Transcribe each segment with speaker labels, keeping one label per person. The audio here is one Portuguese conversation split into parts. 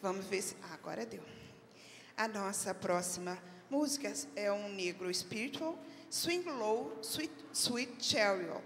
Speaker 1: Vamos ver se... agora deu. A nossa próxima música é um negro spiritual, Swing Low, Sweet Chariot.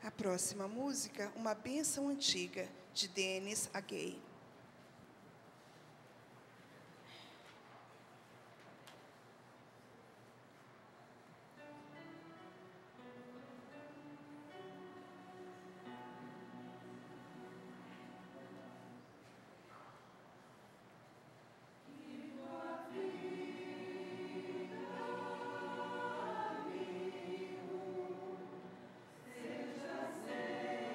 Speaker 1: A próxima música, Uma Bênção Antiga, de Dennis Agay.
Speaker 2: Seja sempre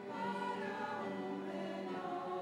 Speaker 2: para o melhor.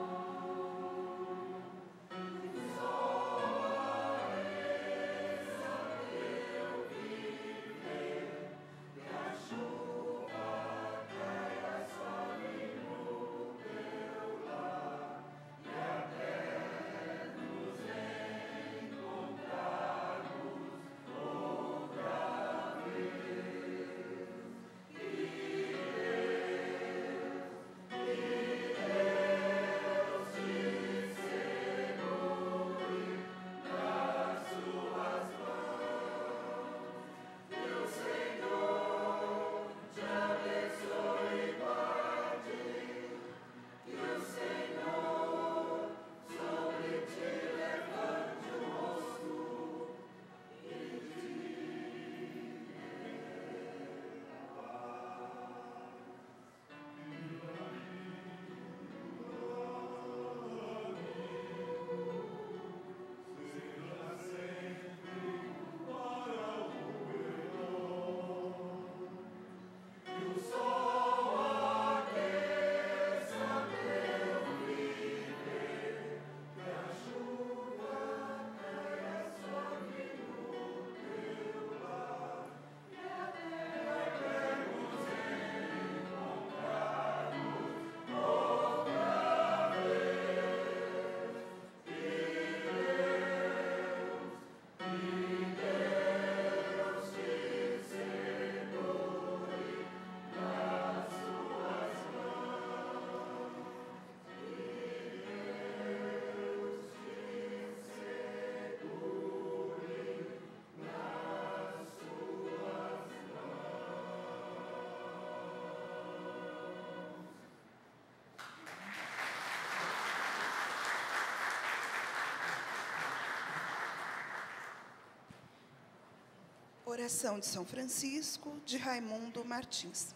Speaker 1: Oração de São Francisco, de Raimundo Martins.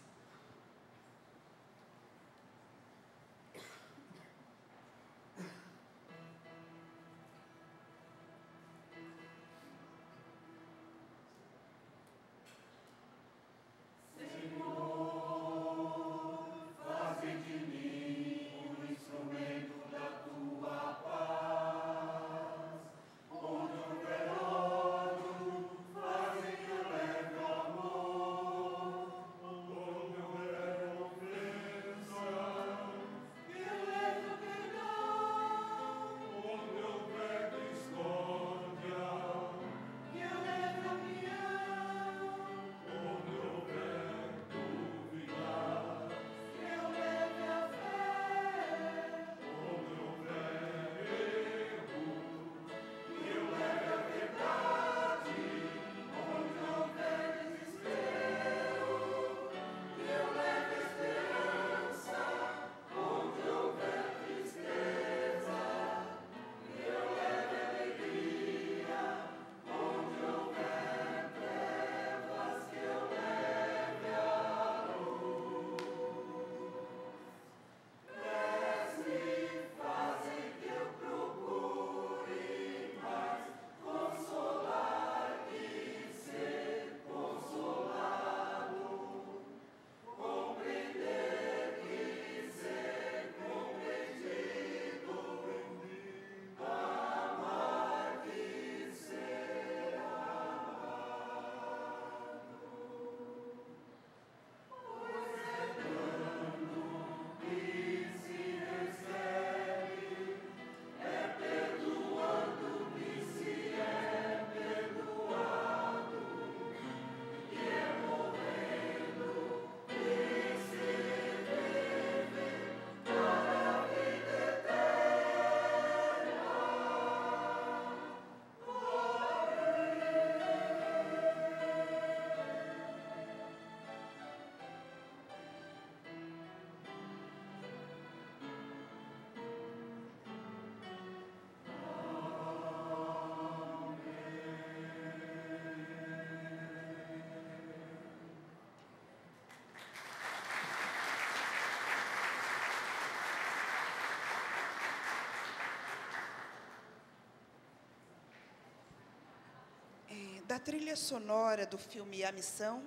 Speaker 1: Da trilha sonora do filme A Missão,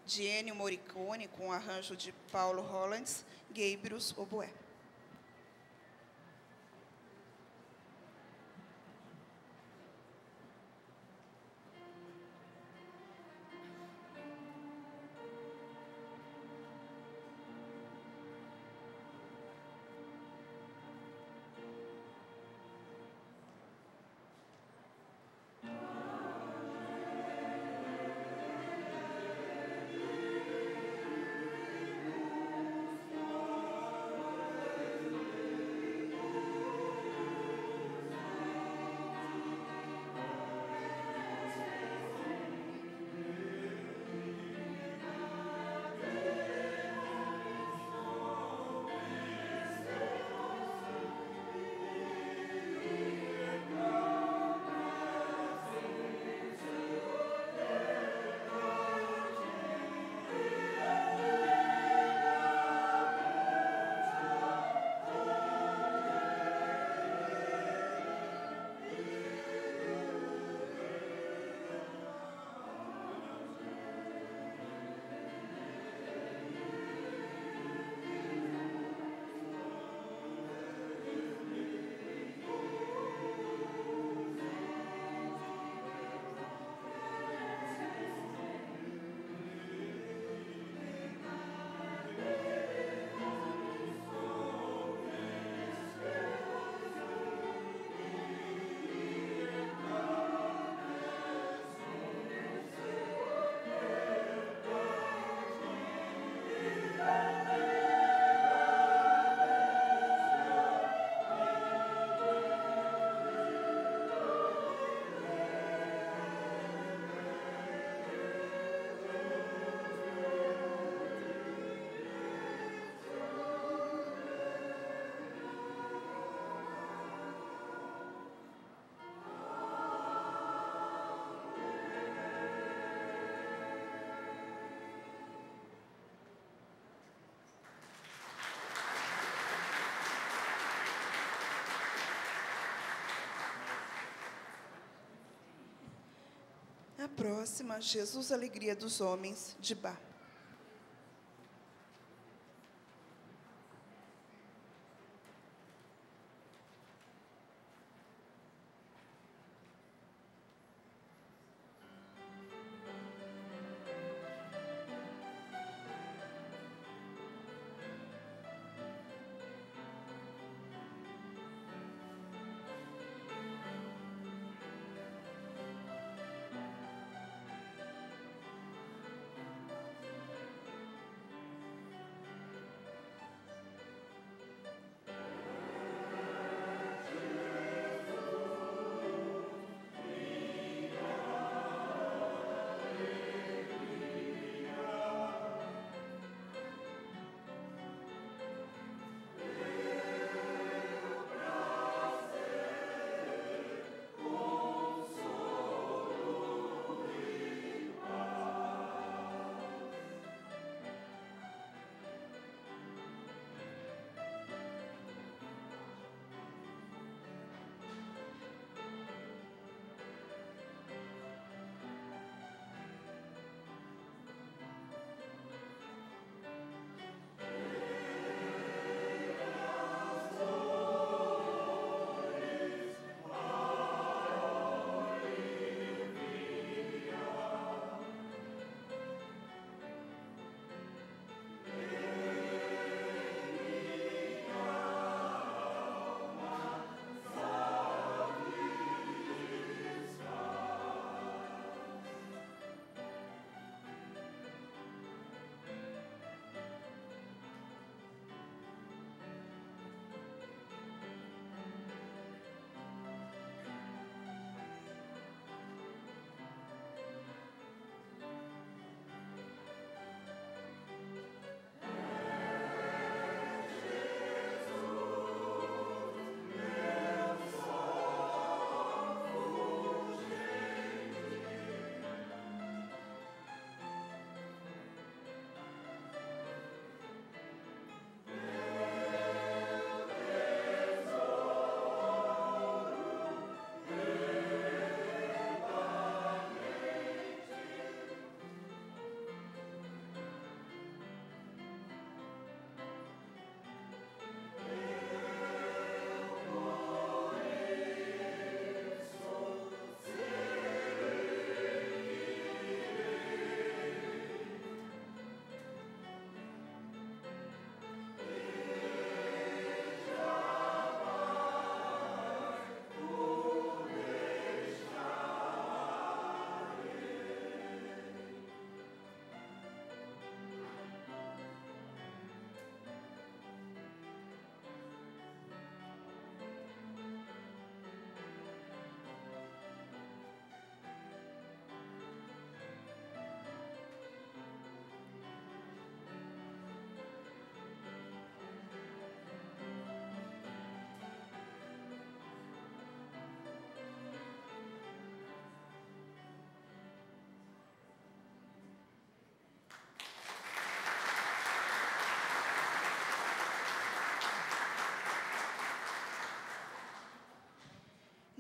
Speaker 1: de Ennio Morricone, com arranjo de Paulo Hollands, Gabrius Oboé. A próxima, Jesus, Alegria dos Homens, de Bach.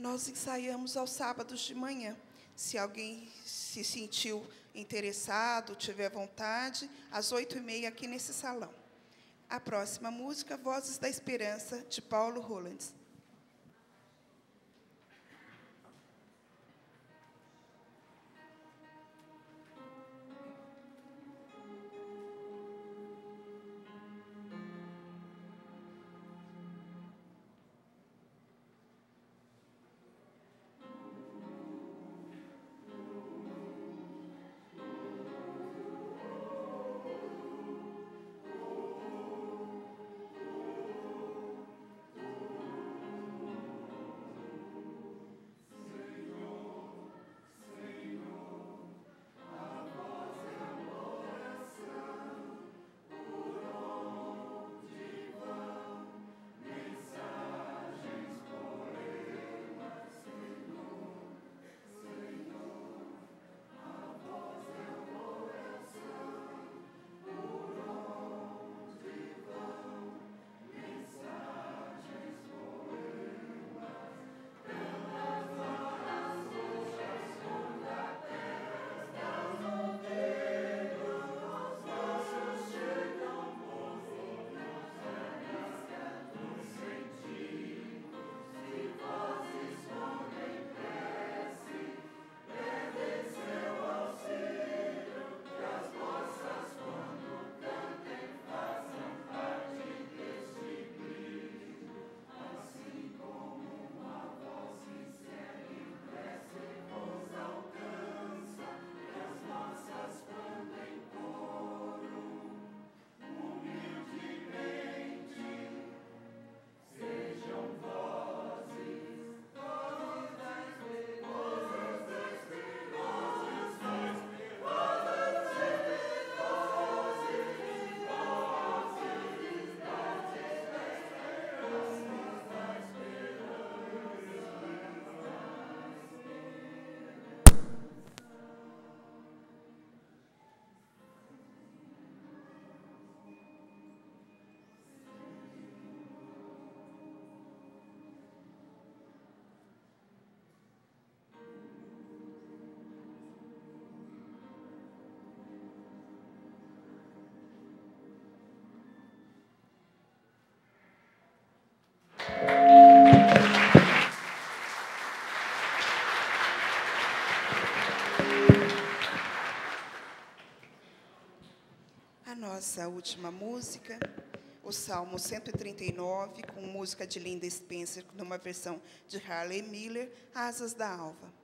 Speaker 1: Nós ensaiamos aos sábados de manhã. Se alguém se sentiu interessado, tiver vontade, às 8h30 aqui nesse salão. A próxima música, Vozes da Esperança, de Paulo Rolands. última música, o Salmo 139, com música de Linda Spencer, numa versão de Harley Miller, Asas da Alva.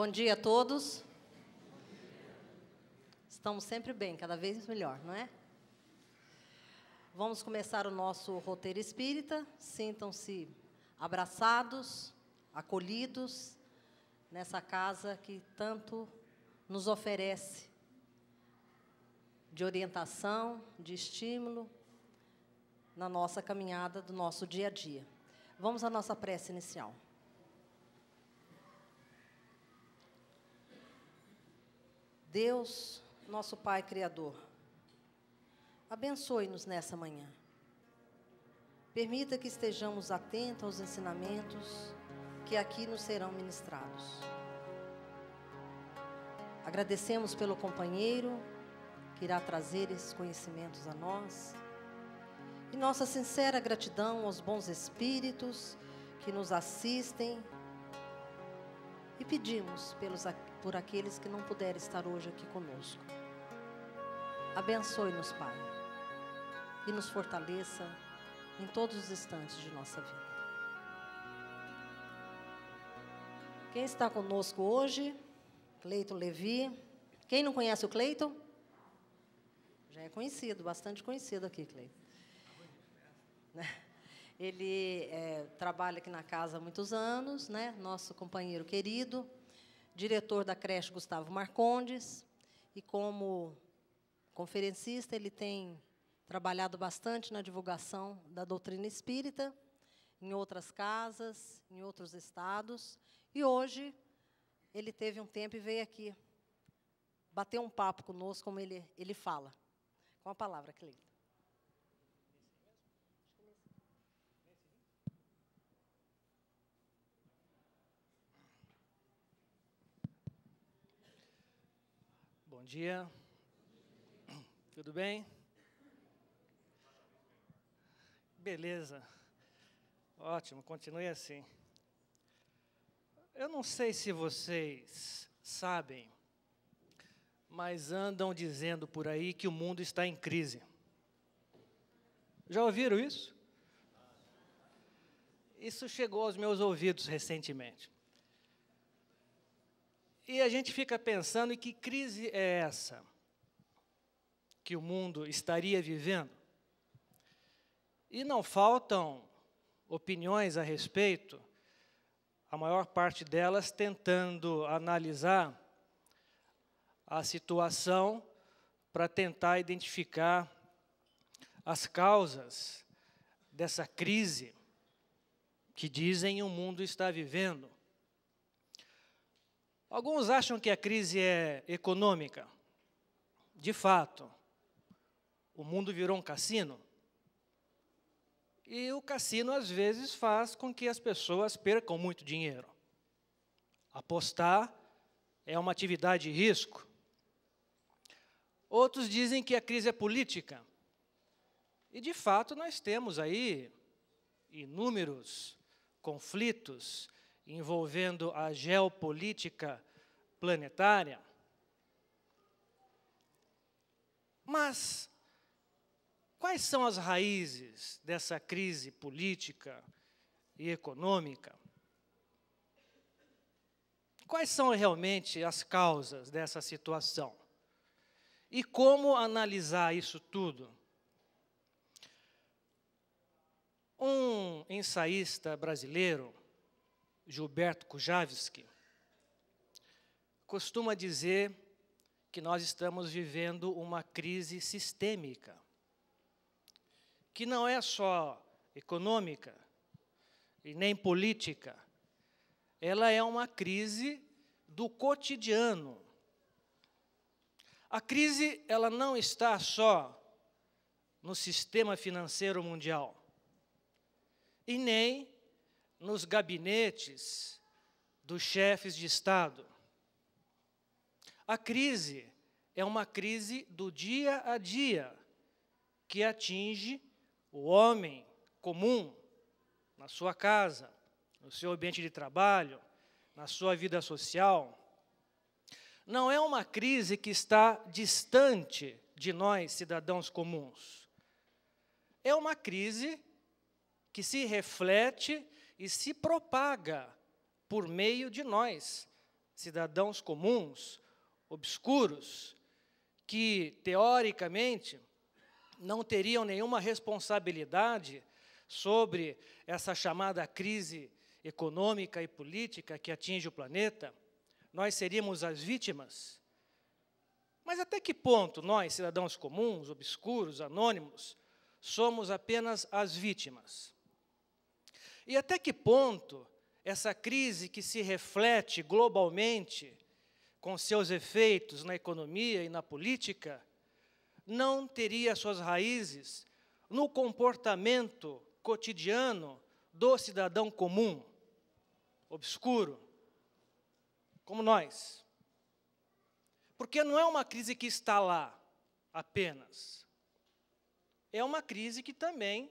Speaker 2: Bom dia a todos. Estamos sempre bem, cada vez melhor, não é? Vamos começar o nosso roteiro espírita. Sintam-se abraçados, acolhidos, nessa casa que tanto nos oferece de orientação, de estímulo na nossa caminhada do nosso dia a dia. Vamos à nossa prece inicial. Deus, nosso Pai Criador, abençoe-nos nessa manhã. Permita que estejamos atentos aos ensinamentos que aqui nos serão ministrados. Agradecemos pelo companheiro que irá trazer esses conhecimentos a nós. E nossa sincera gratidão aos bons espíritos que nos assistem. E pedimos por aqueles que não puderem estar hoje aqui conosco. Abençoe-nos, Pai, e nos fortaleça em todos os instantes de nossa vida. Quem está conosco hoje? Cleiton Levi. Quem não conhece o Cleiton? Já é conhecido, bastante conhecido aqui, Cleiton. Ele trabalha aqui na casa há muitos anos, né? Nosso companheiro querido, diretor da creche Gustavo Marcondes, e como conferencista ele tem trabalhado bastante na divulgação da doutrina espírita, em outras casas, em outros estados, e hoje ele teve um tempo e veio aqui bater um papo conosco, como ele fala. Com a palavra, Cleiton.
Speaker 3: Bom dia, tudo bem? Beleza, ótimo, continue assim. Eu não sei se vocês sabem, mas andam dizendo por aí que o mundo está em crise. Já ouviram isso? Isso chegou aos meus ouvidos recentemente. E a gente fica pensando em que crise é essa que o mundo estaria vivendo. E não faltam opiniões a respeito, a maior parte delas tentando analisar a situação para tentar identificar as causas dessa crise que dizem o mundo está vivendo. Alguns acham que a crise é econômica. De fato, o mundo virou um cassino. E o cassino, às vezes, faz com que as pessoas percam muito dinheiro. Apostar é uma atividade de risco. Outros dizem que a crise é política. E, de fato, nós temos aí inúmeros conflitos envolvendo a geopolítica planetária. Mas quais são as raízes dessa crise política e econômica? Quais são realmente as causas dessa situação? E como analisar isso tudo? Um ensaísta brasileiro, Gilberto Kujawski, costuma dizer que nós estamos vivendo uma crise sistêmica, que não é só econômica e nem política, ela é uma crise do cotidiano. A crise, ela não está só no sistema financeiro mundial, e nem nos gabinetes dos chefes de Estado. A crise é uma crise do dia a dia, que atinge o homem comum, na sua casa, no seu ambiente de trabalho, na sua vida social. Não é uma crise que está distante de nós, cidadãos comuns. É uma crise que se reflete e se propaga por meio de nós, cidadãos comuns, obscuros, que, teoricamente, não teriam nenhuma responsabilidade sobre essa chamada crise econômica e política que atinge o planeta. Nós seríamos as vítimas. Mas até que ponto nós, cidadãos comuns, obscuros, anônimos, somos apenas as vítimas? E até que ponto essa crise que se reflete globalmente com seus efeitos na economia e na política não teria suas raízes no comportamento cotidiano do cidadão comum, obscuro, como nós? Porque não é uma crise que está lá, apenas. É uma crise que também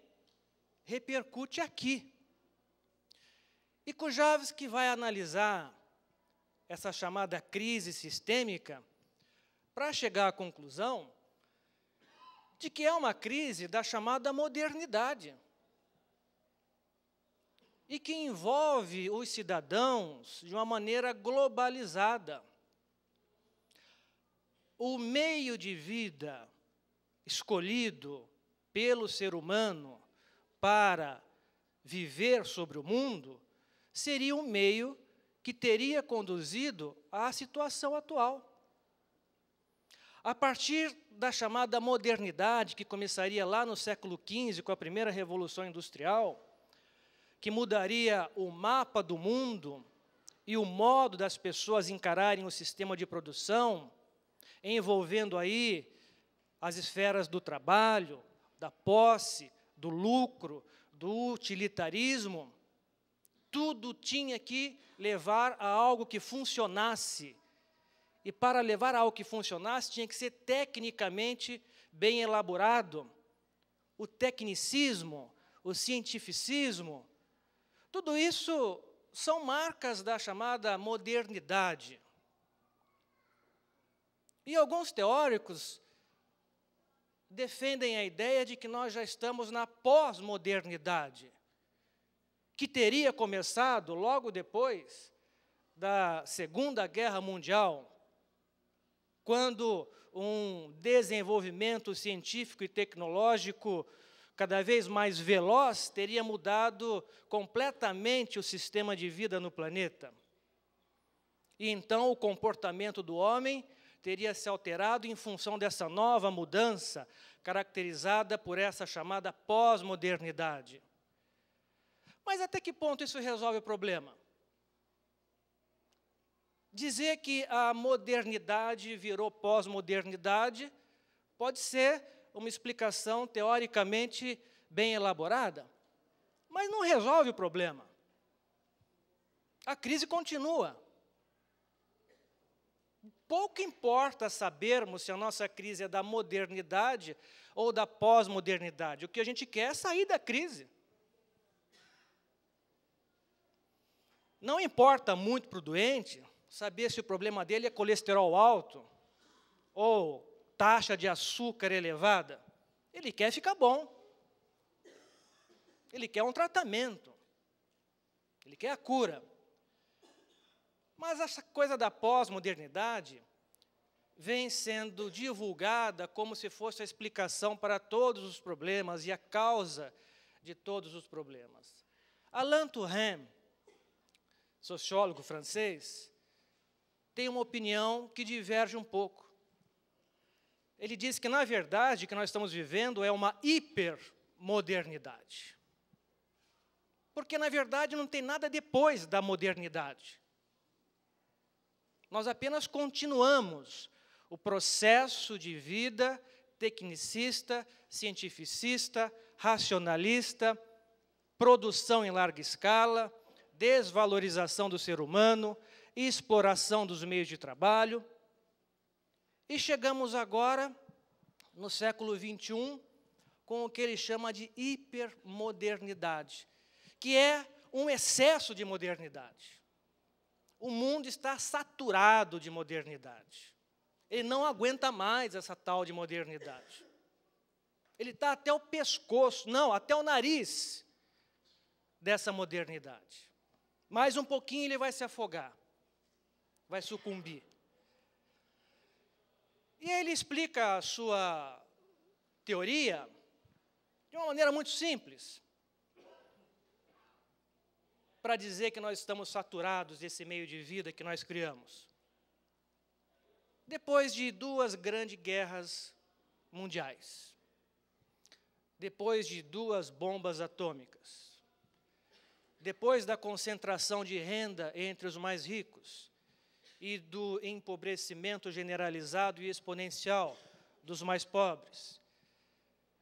Speaker 3: repercute aqui. E Kujavsky vai analisar essa chamada crise sistêmica para chegar à conclusão de que é uma crise da chamada modernidade e que envolve os cidadãos de uma maneira globalizada. O meio de vida escolhido pelo ser humano para viver sobre o mundo seria um meio que teria conduzido à situação atual. A partir da chamada modernidade, que começaria lá no século XV, com a primeira Revolução Industrial, que mudaria o mapa do mundo e o modo das pessoas encararem o sistema de produção, envolvendo aí as esferas do trabalho, da posse, do lucro, do utilitarismo, tudo tinha que levar a algo que funcionasse. E para levar a algo que funcionasse, tinha que ser tecnicamente bem elaborado. O tecnicismo, o cientificismo, tudo isso são marcas da chamada modernidade. E alguns teóricos defendem a ideia de que nós já estamos na pós-modernidade, que teria começado logo depois da Segunda Guerra Mundial, quando um desenvolvimento científico e tecnológico cada vez mais veloz teria mudado completamente o sistema de vida no planeta. E então o comportamento do homem teria se alterado em função dessa nova mudança, caracterizada por essa chamada pós-modernidade. Mas até que ponto isso resolve o problema? Dizer que a modernidade virou pós-modernidade pode ser uma explicação teoricamente bem elaborada, mas não resolve o problema. A crise continua. Pouco importa sabermos se a nossa crise é da modernidade ou da pós-modernidade. O que a gente quer é sair da crise. Não importa muito para o doente saber se o problema dele é colesterol alto ou taxa de açúcar elevada. Ele quer ficar bom. Ele quer um tratamento. Ele quer a cura. Mas essa coisa da pós-modernidade vem sendo divulgada como se fosse a explicação para todos os problemas e a causa de todos os problemas. Alain Touraine, sociólogo francês, tem uma opinião que diverge um pouco. Ele diz que, na verdade, o que nós estamos vivendo é uma hipermodernidade. Porque, na verdade, não tem nada depois da modernidade. Nós apenas continuamos o processo de vida tecnicista, cientificista, racionalista, produção em larga escala, desvalorização do ser humano, exploração dos meios de trabalho. E chegamos agora, no século XXI, com o que ele chama de hipermodernidade, que é um excesso de modernidade. O mundo está saturado de modernidade. Ele não aguenta mais essa tal de modernidade. Ele está até o pescoço, não, até o nariz dessa modernidade. Mais um pouquinho ele vai se afogar, vai sucumbir. E aí ele explica a sua teoria de uma maneira muito simples, para dizer que nós estamos saturados desse meio de vida que nós criamos. Depois de 2 grandes guerras mundiais, depois de 2 bombas atômicas, depois da concentração de renda entre os mais ricos e do empobrecimento generalizado e exponencial dos mais pobres,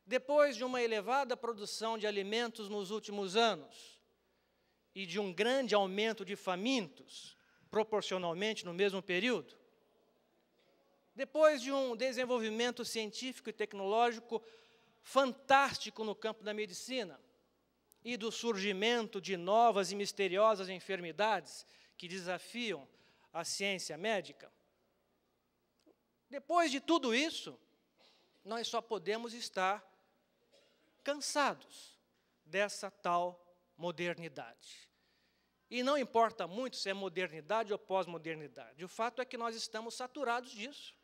Speaker 3: depois de uma elevada produção de alimentos nos últimos anos e de um grande aumento de famintos, proporcionalmente no mesmo período, depois de um desenvolvimento científico e tecnológico fantástico no campo da medicina e do surgimento de novas e misteriosas enfermidades que desafiam a ciência médica, depois de tudo isso, nós só podemos estar cansados dessa tal modernidade. E não importa muito se é modernidade ou pós-modernidade, o fato é que nós estamos saturados disso.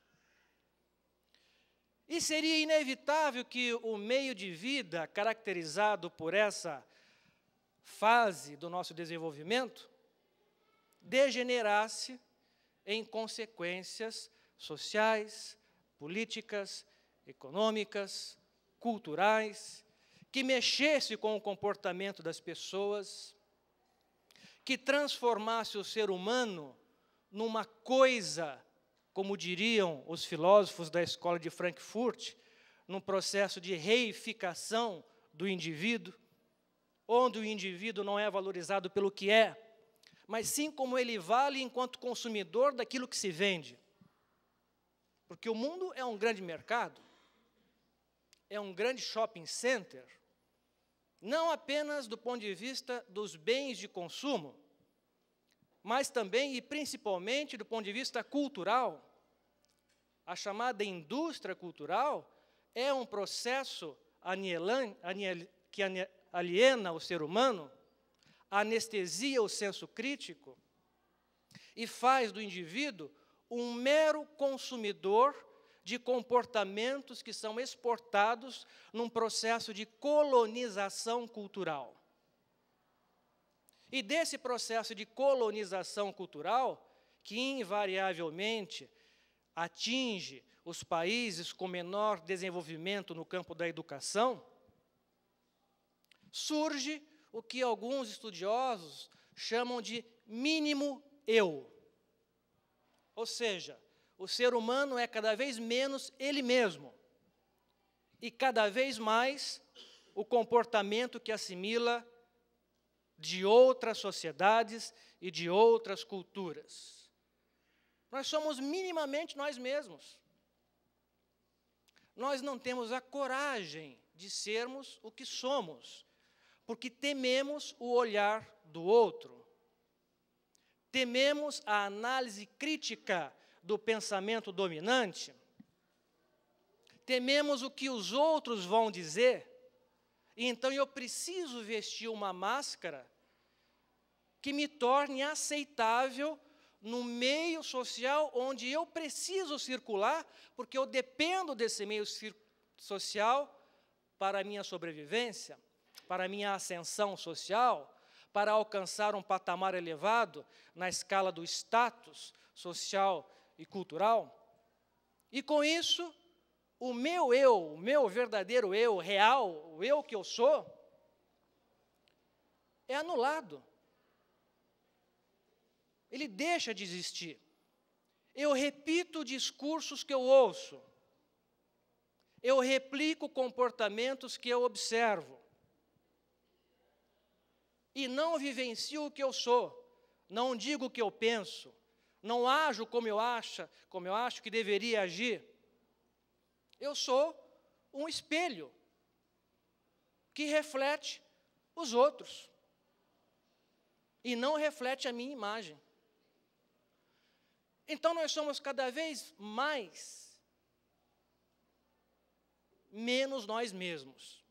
Speaker 3: E seria inevitável que o meio de vida caracterizado por essa fase do nosso desenvolvimento degenerasse em consequências sociais, políticas, econômicas, culturais, que mexesse com o comportamento das pessoas, que transformasse o ser humano numa coisa, como diriam os filósofos da escola de Frankfurt, num processo de reificação do indivíduo, onde o indivíduo não é valorizado pelo que é, mas sim como ele vale enquanto consumidor daquilo que se vende. Porque o mundo é um grande mercado, é um grande shopping center, não apenas do ponto de vista dos bens de consumo, mas também e principalmente do ponto de vista cultural. A chamada indústria cultural é um processo que aliena o ser humano, anestesia o senso crítico e faz do indivíduo um mero consumidor de comportamentos que são exportados num processo de colonização cultural. E desse processo de colonização cultural, que invariavelmente atinge os países com menor desenvolvimento no campo da educação, surge o que alguns estudiosos chamam de mínimo eu. Ou seja, o ser humano é cada vez menos ele mesmo e cada vez mais o comportamento que assimila de outras sociedades e de outras culturas. Nós somos minimamente nós mesmos. Nós não temos a coragem de sermos o que somos, porque tememos o olhar do outro. Tememos a análise crítica do pensamento dominante. Tememos o que os outros vão dizer. E então eu preciso vestir uma máscara que me torne aceitável no meio social onde eu preciso circular, porque eu dependo desse meio social para a minha sobrevivência, para a minha ascensão social, para alcançar um patamar elevado na escala do status social e cultural. E com isso, o meu verdadeiro eu, real, o eu que eu sou, é anulado. Ele deixa de existir. Eu repito discursos que eu ouço. Eu replico comportamentos que eu observo. E não vivencio o que eu sou. Não digo o que eu penso. Não ajo como eu acho que deveria agir. Eu sou um espelho que reflete os outros e não reflete a minha imagem. Então, nós somos cada vez menos nós mesmos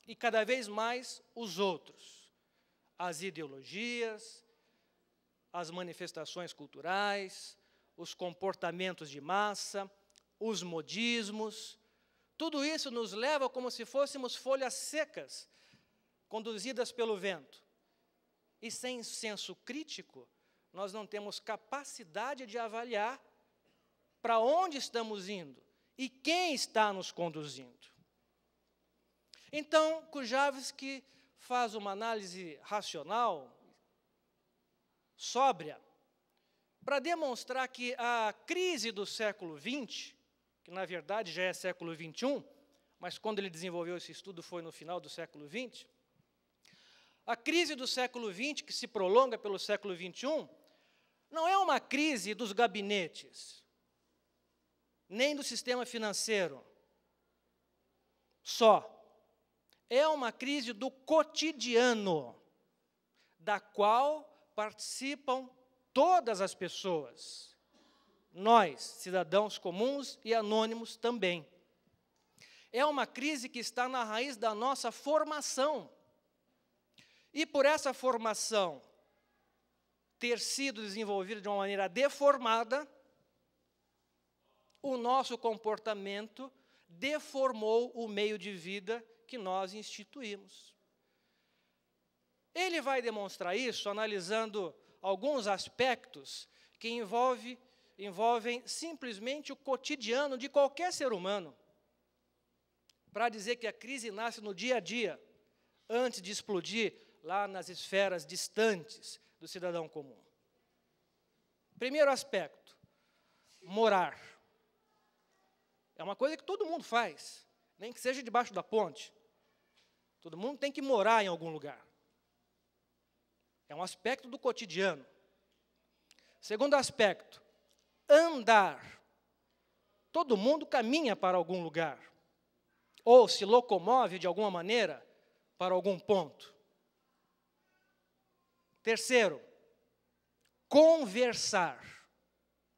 Speaker 3: e cada vez mais os outros, as ideologias, as manifestações culturais, os comportamentos de massa, os modismos, tudo isso nos leva como se fôssemos folhas secas, conduzidas pelo vento. E sem senso crítico, nós não temos capacidade de avaliar para onde estamos indo e quem está nos conduzindo. Então, Kujavsky faz uma análise racional, sóbria, para demonstrar que a crise do século XX, que na verdade já é século XXI, mas quando ele desenvolveu esse estudo foi no final do século XX, a crise do século XX, que se prolonga pelo século XXI, não é uma crise dos gabinetes, nem do sistema financeiro. Só. É uma crise do cotidiano, da qual participam todas as pessoas. Nós, cidadãos comuns e anônimos também. É uma crise que está na raiz da nossa formação. E por essa formação ter sido desenvolvida de uma maneira deformada, o nosso comportamento deformou o meio de vida que nós instituímos. Ele vai demonstrar isso analisando alguns aspectos que envolvem simplesmente o cotidiano de qualquer ser humano, para dizer que a crise nasce no dia a dia, antes de explodir lá nas esferas distantes do cidadão comum. Primeiro aspecto, morar. É uma coisa que todo mundo faz, nem que seja debaixo da ponte. Todo mundo tem que morar em algum lugar. É um aspecto do cotidiano. Segundo aspecto, andar. Todo mundo caminha para algum lugar, ou se locomove de alguma maneira para algum ponto. Terceiro, conversar.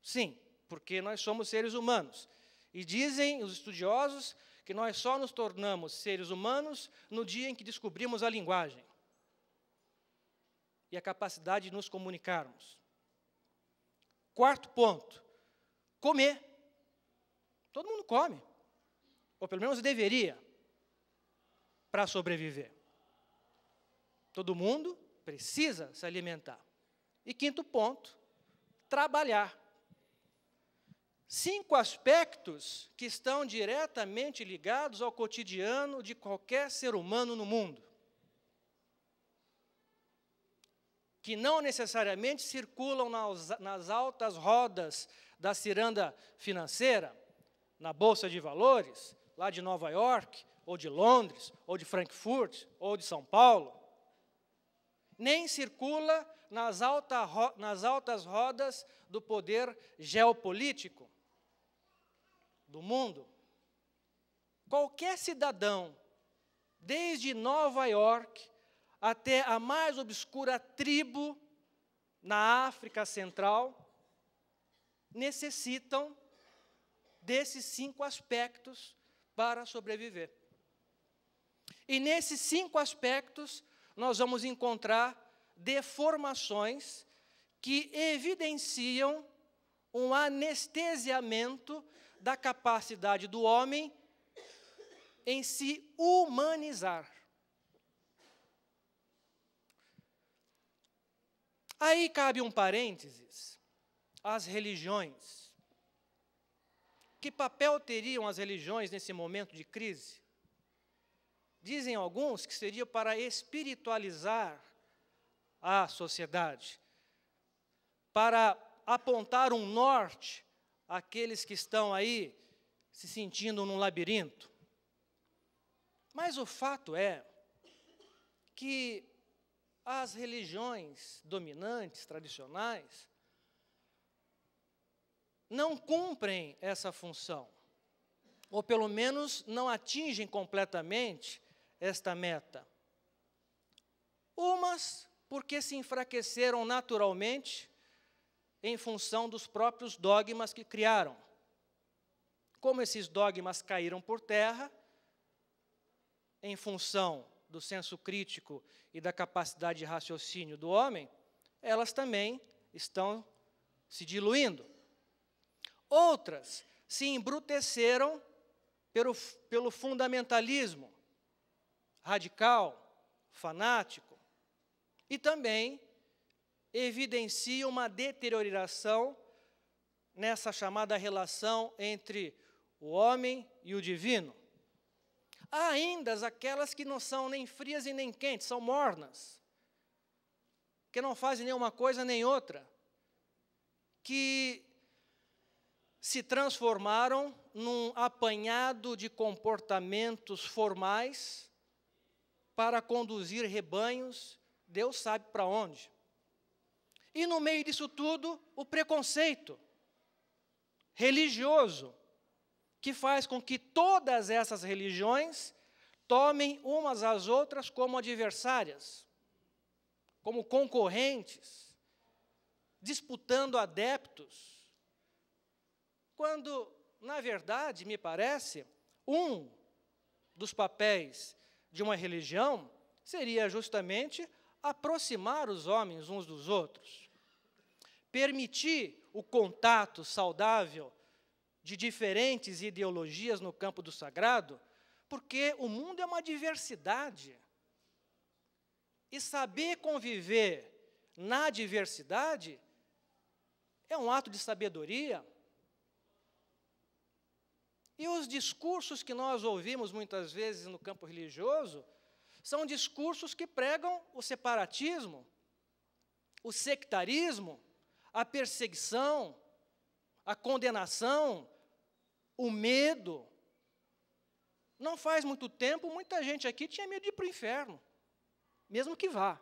Speaker 3: Sim, porque nós somos seres humanos. E dizem os estudiosos que nós só nos tornamos seres humanos no dia em que descobrimos a linguagem e a capacidade de nos comunicarmos. Quarto ponto, comer. Todo mundo come, ou pelo menos deveria, para sobreviver. Todo mundo precisa se alimentar. E quinto ponto, trabalhar. 5 aspectos que estão diretamente ligados ao cotidiano de qualquer ser humano no mundo, que não necessariamente circulam nas altas rodas da ciranda financeira, na Bolsa de Valores, lá de Nova York, ou de Londres, ou de Frankfurt, ou de São Paulo, nem circula nas altas rodas do poder geopolítico do mundo. Qualquer cidadão, desde Nova York até a mais obscura tribo na África Central, necessitam desses 5 aspectos para sobreviver. E nesses 5 aspectos, nós vamos encontrar deformações que evidenciam um anestesiamento da capacidade do homem em se humanizar. Aí cabe um parênteses, as religiões. Que papel teriam as religiões nesse momento de crise? Dizem alguns que seria para espiritualizar a sociedade, para apontar um norte àqueles que estão aí se sentindo num labirinto. Mas o fato é que as religiões dominantes, tradicionais, não cumprem essa função, ou pelo menos não atingem completamente esta meta. Umas porque se enfraqueceram naturalmente em função dos próprios dogmas que criaram. Como esses dogmas caíram por terra, em função do senso crítico e da capacidade de raciocínio do homem, elas também estão se diluindo. Outras se embruteceram pelo fundamentalismo radical, fanático, e também evidencia uma deterioração nessa chamada relação entre o homem e o divino. Há ainda aquelas que não são nem frias e nem quentes, são mornas, que não fazem nenhuma coisa nem outra, que se transformaram num apanhado de comportamentos formais para conduzir rebanhos, Deus sabe para onde. E no meio disso tudo, o preconceito religioso, que faz com que todas essas religiões tomem umas às outras como adversárias, como concorrentes, disputando adeptos, quando, na verdade, me parece, um dos papéis de uma religião seria justamente aproximar os homens uns dos outros, permitir o contato saudável de diferentes ideologias no campo do sagrado, porque o mundo é uma diversidade. E saber conviver na diversidade é um ato de sabedoria. E os discursos que nós ouvimos muitas vezes no campo religioso são discursos que pregam o separatismo, o sectarismo, a perseguição, a condenação, o medo. Não faz muito tempo, muita gente aqui tinha medo de ir para o inferno, mesmo que vá.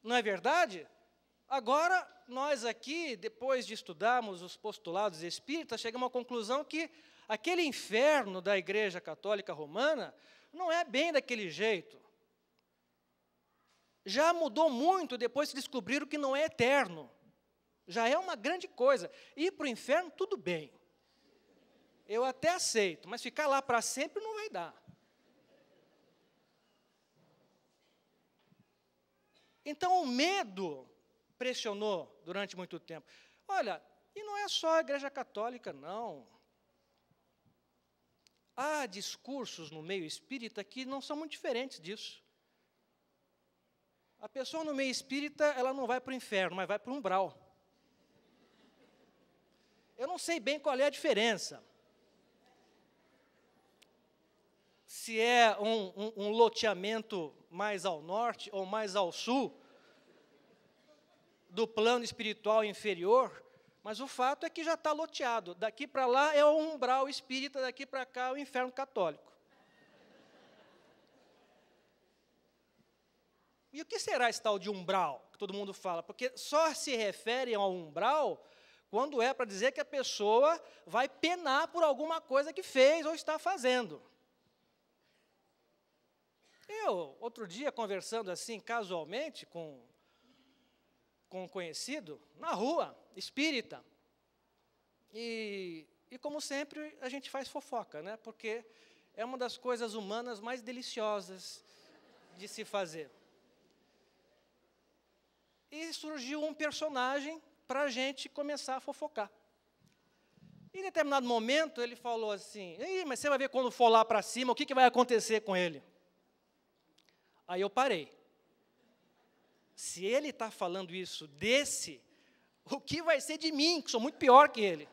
Speaker 3: Não é verdade? Agora, nós aqui, depois de estudarmos os postulados espíritas, chegamos à conclusão que aquele inferno da Igreja Católica Romana não é bem daquele jeito. Já mudou muito depois que descobriram que não é eterno. Já é uma grande coisa. Ir para o inferno, tudo bem. Eu até aceito, mas ficar lá para sempre não vai dar. Então, o medo pressionou durante muito tempo. Olha, e não é só a Igreja Católica, não. Há discursos no meio espírita que não são muito diferentes disso. A pessoa no meio espírita, ela não vai para o inferno, mas vai para o umbral. Eu não sei bem qual é a diferença. Se é um loteamento mais ao norte ou mais ao sul do plano espiritual inferior, mas o fato é que já está loteado. Daqui para lá é o umbral espírita, daqui para cá é o inferno católico. E o que será esse tal de umbral, que todo mundo fala? Porque só se refere ao umbral quando é para dizer que a pessoa vai penar por alguma coisa que fez ou está fazendo. Eu, outro dia, conversando assim, casualmente, com um conhecido, na rua, espírita, e como sempre, a gente faz fofoca, né? Porque é uma das coisas humanas mais deliciosas de se fazer. E surgiu um personagem para a gente começar a fofocar. Em determinado momento, ele falou assim, mas você vai ver quando for lá para cima, o que vai acontecer com ele? Aí eu parei. Se ele está falando isso desse, o que vai ser de mim, que sou muito pior que ele?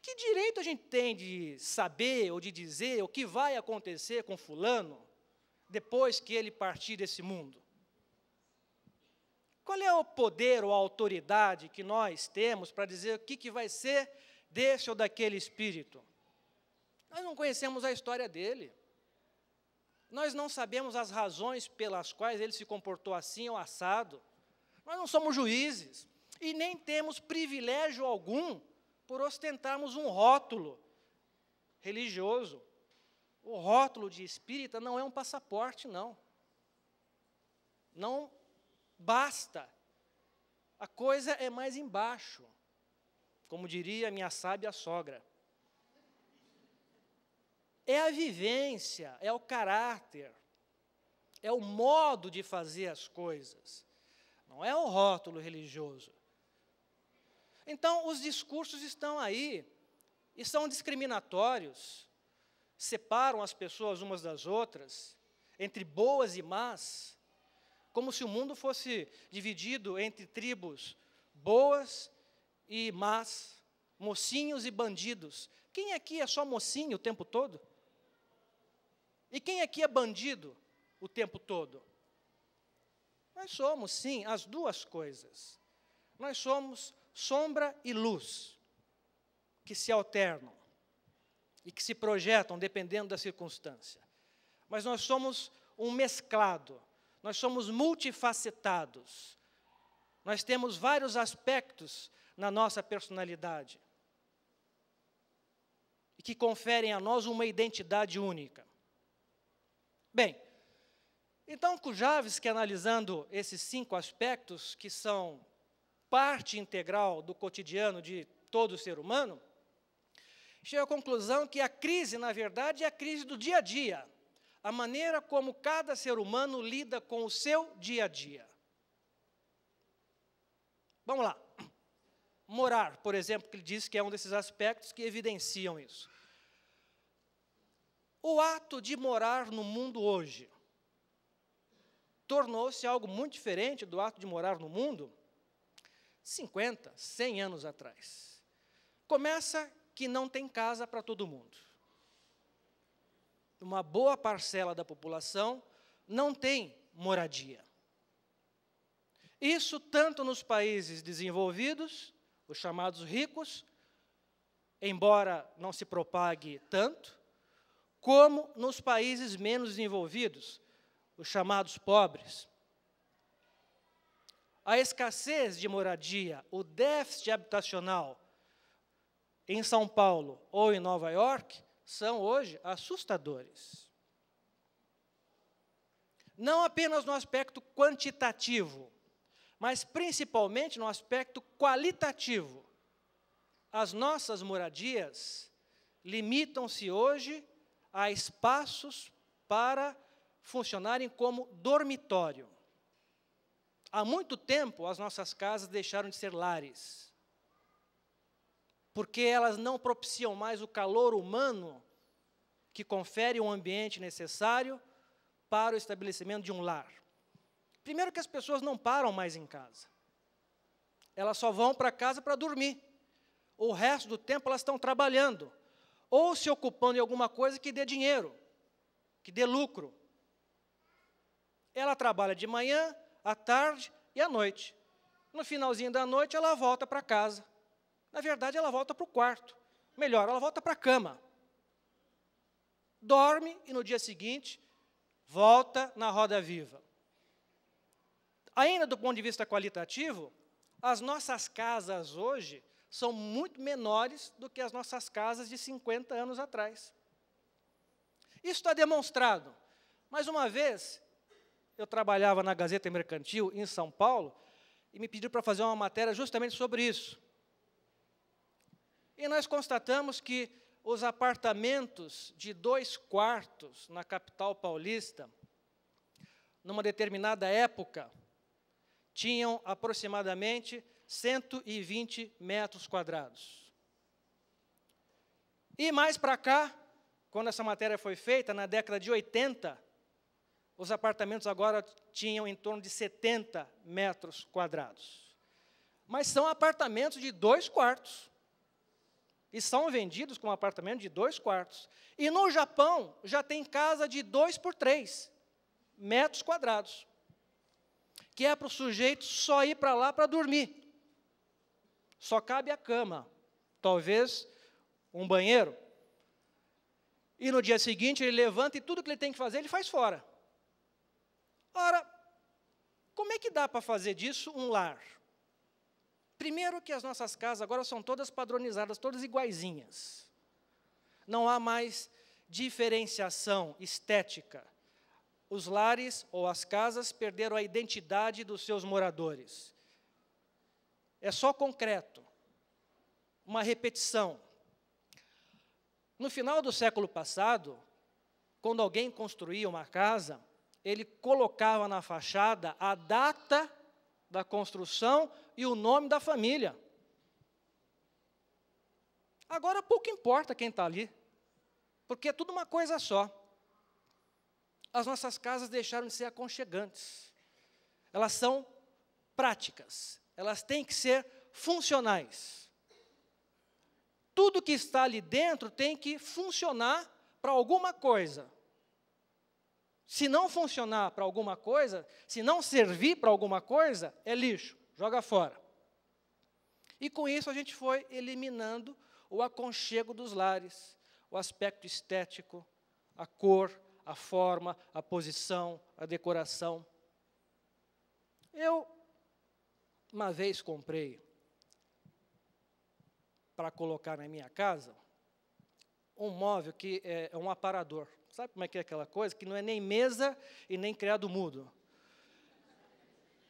Speaker 3: Que direito a gente tem de saber ou de dizer o que vai acontecer com fulano depois que ele partir desse mundo? Qual é o poder ou a autoridade que nós temos para dizer o que vai ser desse ou daquele espírito? Nós não conhecemos a história dele. Nós não sabemos as razões pelas quais ele se comportou assim ou assado. Nós não somos juízes e nem temos privilégio algum por ostentarmos um rótulo religioso. O rótulo de espírita não é um passaporte, não. Não basta. A coisa é mais embaixo, como diria minha sábia sogra. É a vivência, é o caráter, é o modo de fazer as coisas. Não é o rótulo religioso. Então, os discursos estão aí e são discriminatórios, separam as pessoas umas das outras, entre boas e más, como se o mundo fosse dividido entre tribos boas e más, mocinhos e bandidos. Quem aqui é só mocinho o tempo todo? E quem aqui é bandido o tempo todo? Nós somos, sim, as duas coisas. Nós somos sombra e luz, que se alternam e que se projetam dependendo da circunstância. Mas nós somos um mesclado, nós somos multifacetados. Nós temos vários aspectos na nossa personalidade e que conferem a nós uma identidade única. Bem, então, Kujawski, analisando esses 5 aspectos que são parte integral do cotidiano de todo ser humano, chega à conclusão que a crise, na verdade, é a crise do dia a dia, a maneira como cada ser humano lida com o seu dia a dia. Vamos lá. Morar, por exemplo, que ele diz que é um desses aspectos que evidenciam isso. O ato de morar no mundo hoje tornou-se algo muito diferente do ato de morar no mundo 50, 100 anos atrás. Começa que não tem casa para todo mundo. Uma boa parcela da população não tem moradia. Isso tanto nos países desenvolvidos, os chamados ricos, embora não se propague tanto, como nos países menos desenvolvidos, os chamados pobres. A escassez de moradia, o déficit habitacional em São Paulo ou em Nova York são hoje assustadores. Não apenas no aspecto quantitativo, mas principalmente no aspecto qualitativo. As nossas moradias limitam-se hoje a espaços para funcionarem como dormitório. Há muito tempo, as nossas casas deixaram de ser lares, porque elas não propiciam mais o calor humano que confere um ambiente necessário para o estabelecimento de um lar. Primeiro que as pessoas não param mais em casa. Elas só vão para casa para dormir. O resto do tempo elas estão trabalhando, ou se ocupando em alguma coisa que dê dinheiro, que dê lucro. Ela trabalha de manhã, à tarde e à noite. No finalzinho da noite, ela volta para casa. Na verdade, ela volta para o quarto. Melhor, ela volta para a cama. Dorme e, no dia seguinte, volta na roda viva. Ainda do ponto de vista qualitativo, as nossas casas hoje são muito menores do que as nossas casas de 50 anos atrás. Isso está demonstrado. Mais uma vez, eu trabalhava na Gazeta Mercantil, em São Paulo, e me pediram para fazer uma matéria justamente sobre isso. E nós constatamos que os apartamentos de 2 quartos na capital paulista, numa determinada época, tinham aproximadamente 120 metros quadrados. E mais para cá, quando essa matéria foi feita, na década de 80, os apartamentos agora tinham em torno de 70 metros quadrados. Mas são apartamentos de 2 quartos. E são vendidos como apartamento de 2 quartos. E no Japão, já tem casa de 2 por 3 metros quadrados. Que é para o sujeito só ir para lá para dormir. Só cabe a cama, talvez um banheiro. E no dia seguinte ele levanta e tudo que ele tem que fazer, ele faz fora. Ora, como é que dá para fazer disso um lar? Primeiro que as nossas casas agora são todas padronizadas, todas iguaizinhas. Não há mais diferenciação estética. Os lares ou as casas perderam a identidade dos seus moradores. É só concreto, uma repetição. No final do século passado, quando alguém construía uma casa, ele colocava na fachada a data da construção e o nome da família. Agora pouco importa quem está ali, porque é tudo uma coisa só. As nossas casas deixaram de ser aconchegantes. Elas são práticas, elas têm que ser funcionais. Tudo que está ali dentro tem que funcionar para alguma coisa. Se não funcionar para alguma coisa, se não servir para alguma coisa, é lixo, joga fora. E com isso a gente foi eliminando o aconchego dos lares, o aspecto estético, a cor, a forma, a posição, a decoração. Eu uma vez comprei para colocar na minha casa um móvel que é um aparador. Sabe como é aquela coisa? Que não é nem mesa e nem criado mudo.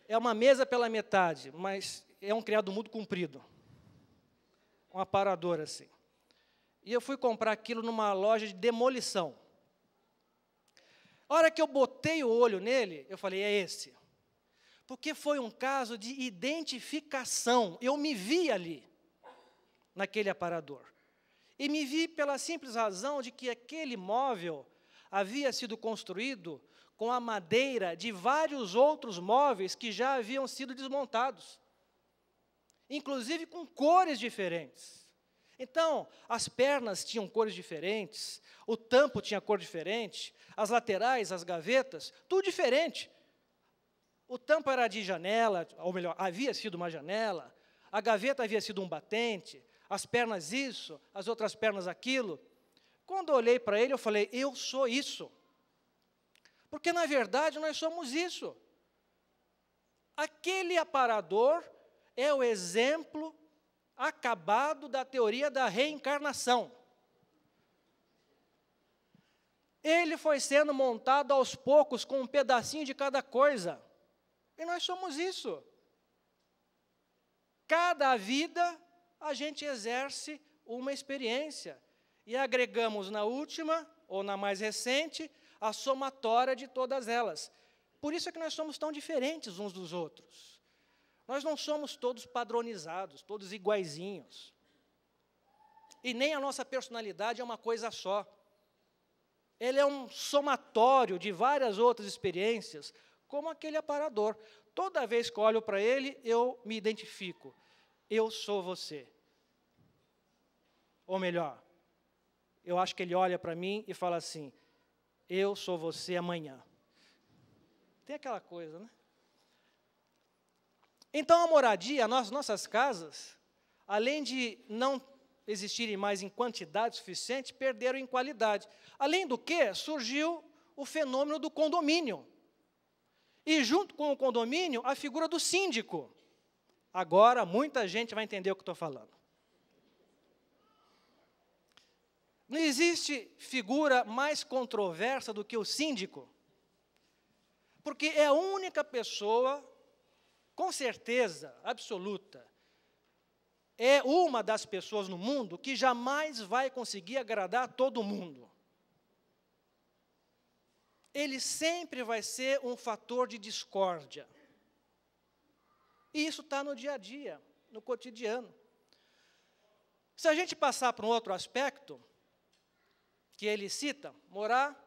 Speaker 3: É uma mesa pela metade, mas é um criado mudo comprido. Um aparador assim. E eu fui comprar aquilo numa loja de demolição. A hora que eu botei o olho nele, eu falei, é esse. Porque foi um caso de identificação. Eu me vi ali, naquele aparador. E me vi pela simples razão de que aquele móvel havia sido construído com a madeira de vários outros móveis que já haviam sido desmontados. Inclusive com cores diferentes. Então, as pernas tinham cores diferentes, o tampo tinha cor diferente, as laterais, as gavetas, tudo diferente. O tampo era de janela, ou melhor, havia sido uma janela, a gaveta havia sido um batente, as pernas isso, as outras pernas aquilo. Quando eu olhei para ele, eu falei, eu sou isso. Porque, na verdade, nós somos isso. Aquele aparador é o exemplo acabado da teoria da reencarnação. Ele foi sendo montado aos poucos com um pedacinho de cada coisa. E nós somos isso. Cada vida a gente exerce uma experiência. E agregamos na última, ou na mais recente, a somatória de todas elas. Por isso é que nós somos tão diferentes uns dos outros. Nós não somos todos padronizados, todos iguaizinhos. E nem a nossa personalidade é uma coisa só. Ele é um somatório de várias outras experiências, como aquele aparador. Toda vez que eu olho para ele, eu me identifico. Eu sou você. Ou melhor, eu acho que ele olha para mim e fala assim, eu sou você amanhã. Tem aquela coisa, né? Então, a moradia, nossas casas, além de não existirem mais em quantidade suficiente, perderam em qualidade. Além do que, surgiu o fenômeno do condomínio. E, junto com o condomínio, a figura do síndico. Agora, muita gente vai entender o que estou falando. Não existe figura mais controversa do que o síndico, porque é a única pessoa, com certeza absoluta, é uma das pessoas no mundo que jamais vai conseguir agradar todo mundo. Ele sempre vai ser um fator de discórdia. E isso está no dia a dia, no cotidiano. Se a gente passar para um outro aspecto, que ele cita, morar,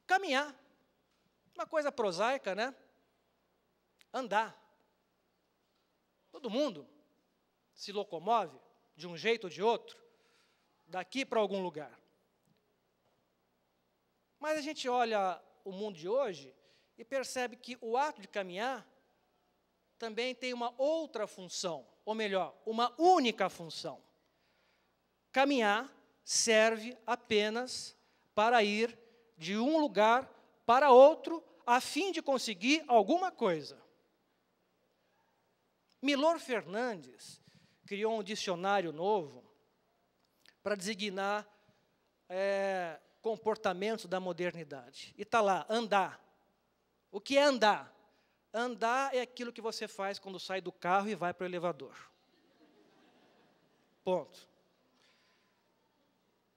Speaker 3: caminhar. Uma coisa prosaica, né? Andar. Todo mundo se locomove de um jeito ou de outro, daqui para algum lugar. Mas a gente olha o mundo de hoje e percebe que o ato de caminhar também tem uma outra função, ou melhor, uma única função. Caminhar serve apenas para ir de um lugar para outro, a fim de conseguir alguma coisa. Milor Fernandes criou um dicionário novo para designar comportamentos da modernidade. E está lá, andar. O que é andar? Andar é aquilo que você faz quando sai do carro e vai para o elevador. Ponto.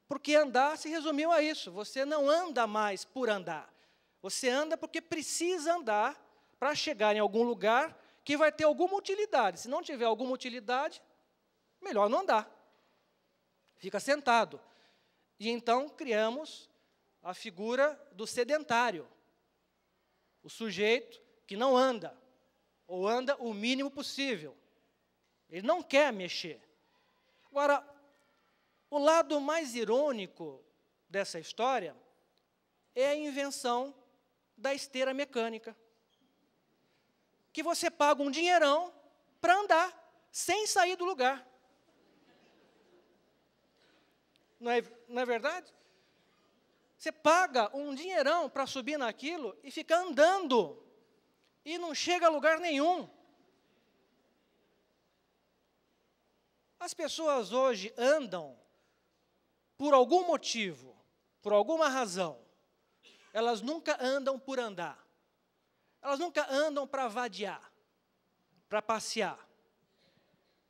Speaker 3: Porque andar se resumiu a isso. Você não anda mais por andar. Você anda porque precisa andar para chegar em algum lugar que vai ter alguma utilidade. Se não tiver alguma utilidade, melhor não andar. Fica sentado. E então criamos a figura do sedentário. O sujeito que não anda, ou anda o mínimo possível. Ele não quer mexer. Agora, o lado mais irônico dessa história é a invenção da esteira mecânica. Que você paga um dinheirão para andar, sem sair do lugar. Não é verdade? Você paga um dinheirão para subir naquilo e fica andando. E não chega a lugar nenhum. As pessoas hoje andam, por algum motivo, por alguma razão, elas nunca andam por andar. Elas nunca andam para vadiar, para passear.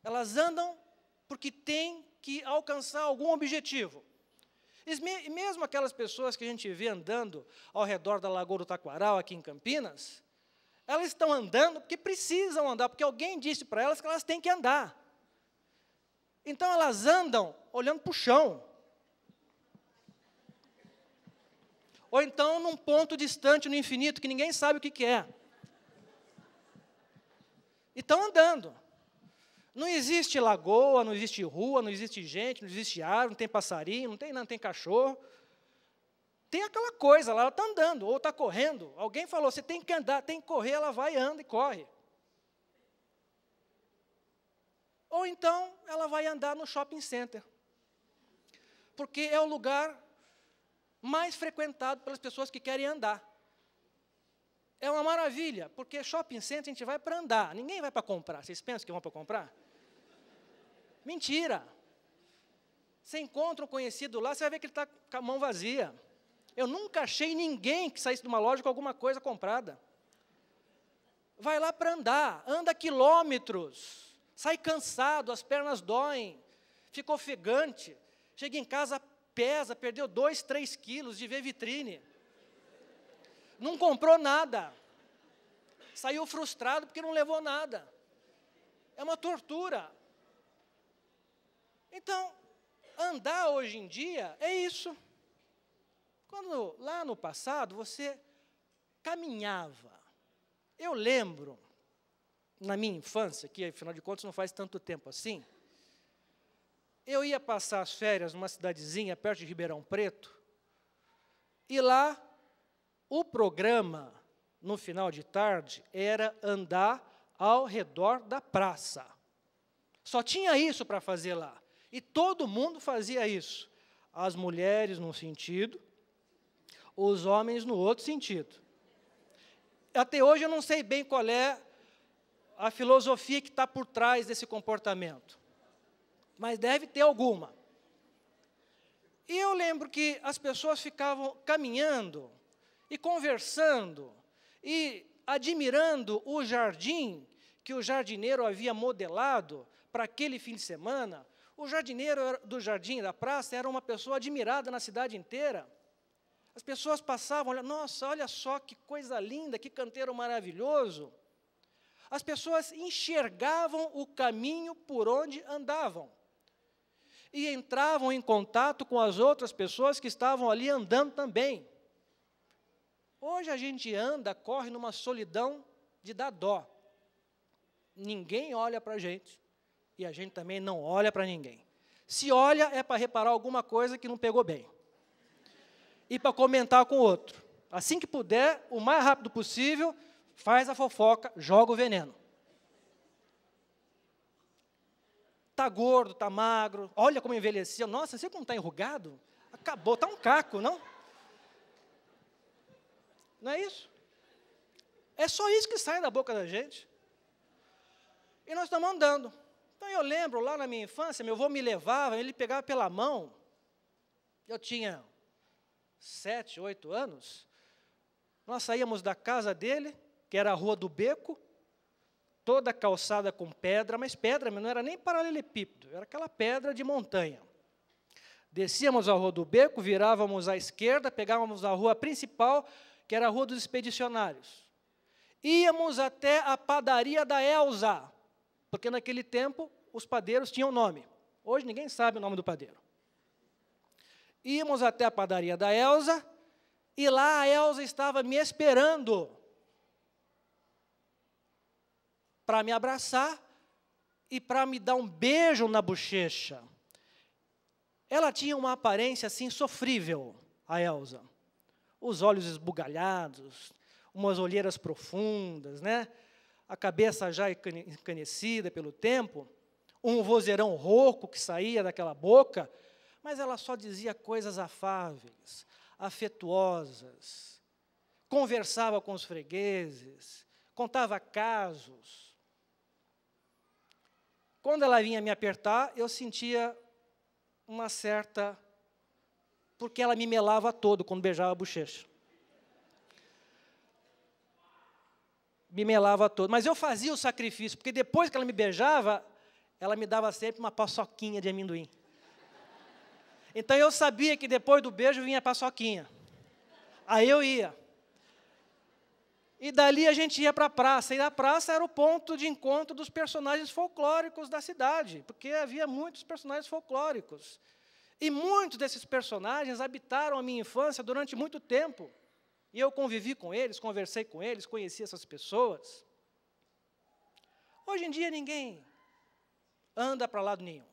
Speaker 3: Elas andam porque têm que alcançar algum objetivo. E mesmo aquelas pessoas que a gente vê andando ao redor da Lagoa do Taquaral, aqui em Campinas, elas estão andando porque precisam andar, porque alguém disse para elas que elas têm que andar. Então, elas andam olhando para o chão. Ou então, num ponto distante no infinito, que ninguém sabe o que é. E estão andando. Não existe lagoa, não existe rua, não existe gente, não existe árvore, não tem passarinho, não tem cachorro. Tem aquela coisa lá, ela está andando, ou está correndo. Alguém falou, você tem que andar, tem que correr, ela vai, anda e corre. Ou então, ela vai andar no shopping center. Porque é o lugar mais frequentado pelas pessoas que querem andar. É uma maravilha, porque shopping center a gente vai para andar, ninguém vai para comprar. Vocês pensam que vão para comprar? Mentira. Você encontra um conhecido lá, você vai ver que ele está com a mão vazia. Eu nunca achei ninguém que saísse de uma loja com alguma coisa comprada. Vai lá para andar, anda quilômetros, sai cansado, as pernas doem, fica ofegante, chega em casa, pesa, perdeu 2, 3 quilos de ver vitrine. Não comprou nada. Saiu frustrado porque não levou nada. É uma tortura. Então, andar hoje em dia é isso. Quando lá no passado você caminhava. Eu lembro, na minha infância, que afinal de contas não faz tanto tempo assim, eu ia passar as férias numa cidadezinha perto de Ribeirão Preto, e lá o programa, no final de tarde, era andar ao redor da praça. Só tinha isso para fazer lá. E todo mundo fazia isso. As mulheres num sentido, os homens no outro sentido. Até hoje eu não sei bem qual é a filosofia que está por trás desse comportamento. Mas deve ter alguma. E eu lembro que as pessoas ficavam caminhando e conversando e admirando o jardim que o jardineiro havia modelado para aquele fim de semana. O jardineiro do jardim da praça era uma pessoa admirada na cidade inteira. As pessoas passavam, olhando, nossa, olha só que coisa linda, que canteiro maravilhoso. As pessoas enxergavam o caminho por onde andavam. E entravam em contato com as outras pessoas que estavam ali andando também. Hoje a gente anda, corre numa solidão de dar dó. Ninguém olha para a gente, e a gente também não olha para ninguém. Se olha, é para reparar alguma coisa que não pegou bem. E para comentar com o outro. Assim que puder, o mais rápido possível, faz a fofoca, joga o veneno. Está gordo, está magro, olha como envelheceu. Nossa, você como está enrugado? Acabou, está um caco, não? Não é isso? É só isso que sai da boca da gente. E nós estamos andando. Então, eu lembro, lá na minha infância, meu avô me levava, ele pegava pela mão. Eu tinha 7, 8 anos. Nós saíamos da casa dele, que era a Rua do Beco, toda calçada com pedra, mas não era nem paralelepípedo, era aquela pedra de montanha. Descíamos a Rua do Beco, virávamos à esquerda, pegávamos a rua principal, que era a Rua dos Expedicionários. Íamos até a padaria da Elza, porque naquele tempo os padeiros tinham nome. Hoje ninguém sabe o nome do padeiro. Íamos até a padaria da Elza, e lá a Elza estava me esperando para me abraçar e para me dar um beijo na bochecha. Ela tinha uma aparência assim sofrível, a Elza. Os olhos esbugalhados, umas olheiras profundas, né? A cabeça já encanecida pelo tempo, um vozeirão rouco que saía daquela boca, mas ela só dizia coisas afáveis, afetuosas, conversava com os fregueses, contava casos. Quando ela vinha me apertar, eu sentia uma certa... Porque ela me melava todo quando beijava a bochecha. Me melava todo. Mas eu fazia o sacrifício, porque depois que ela me beijava, ela me dava sempre uma paçoquinha de amendoim. Então eu sabia que depois do beijo vinha a paçoquinha. Aí eu ia. E dali a gente ia para a praça. E a praça era o ponto de encontro dos personagens folclóricos da cidade, porque havia muitos personagens folclóricos. E muitos desses personagens habitaram a minha infância durante muito tempo. E eu convivi com eles, conversei com eles, conheci essas pessoas. Hoje em dia ninguém anda para lado nenhum.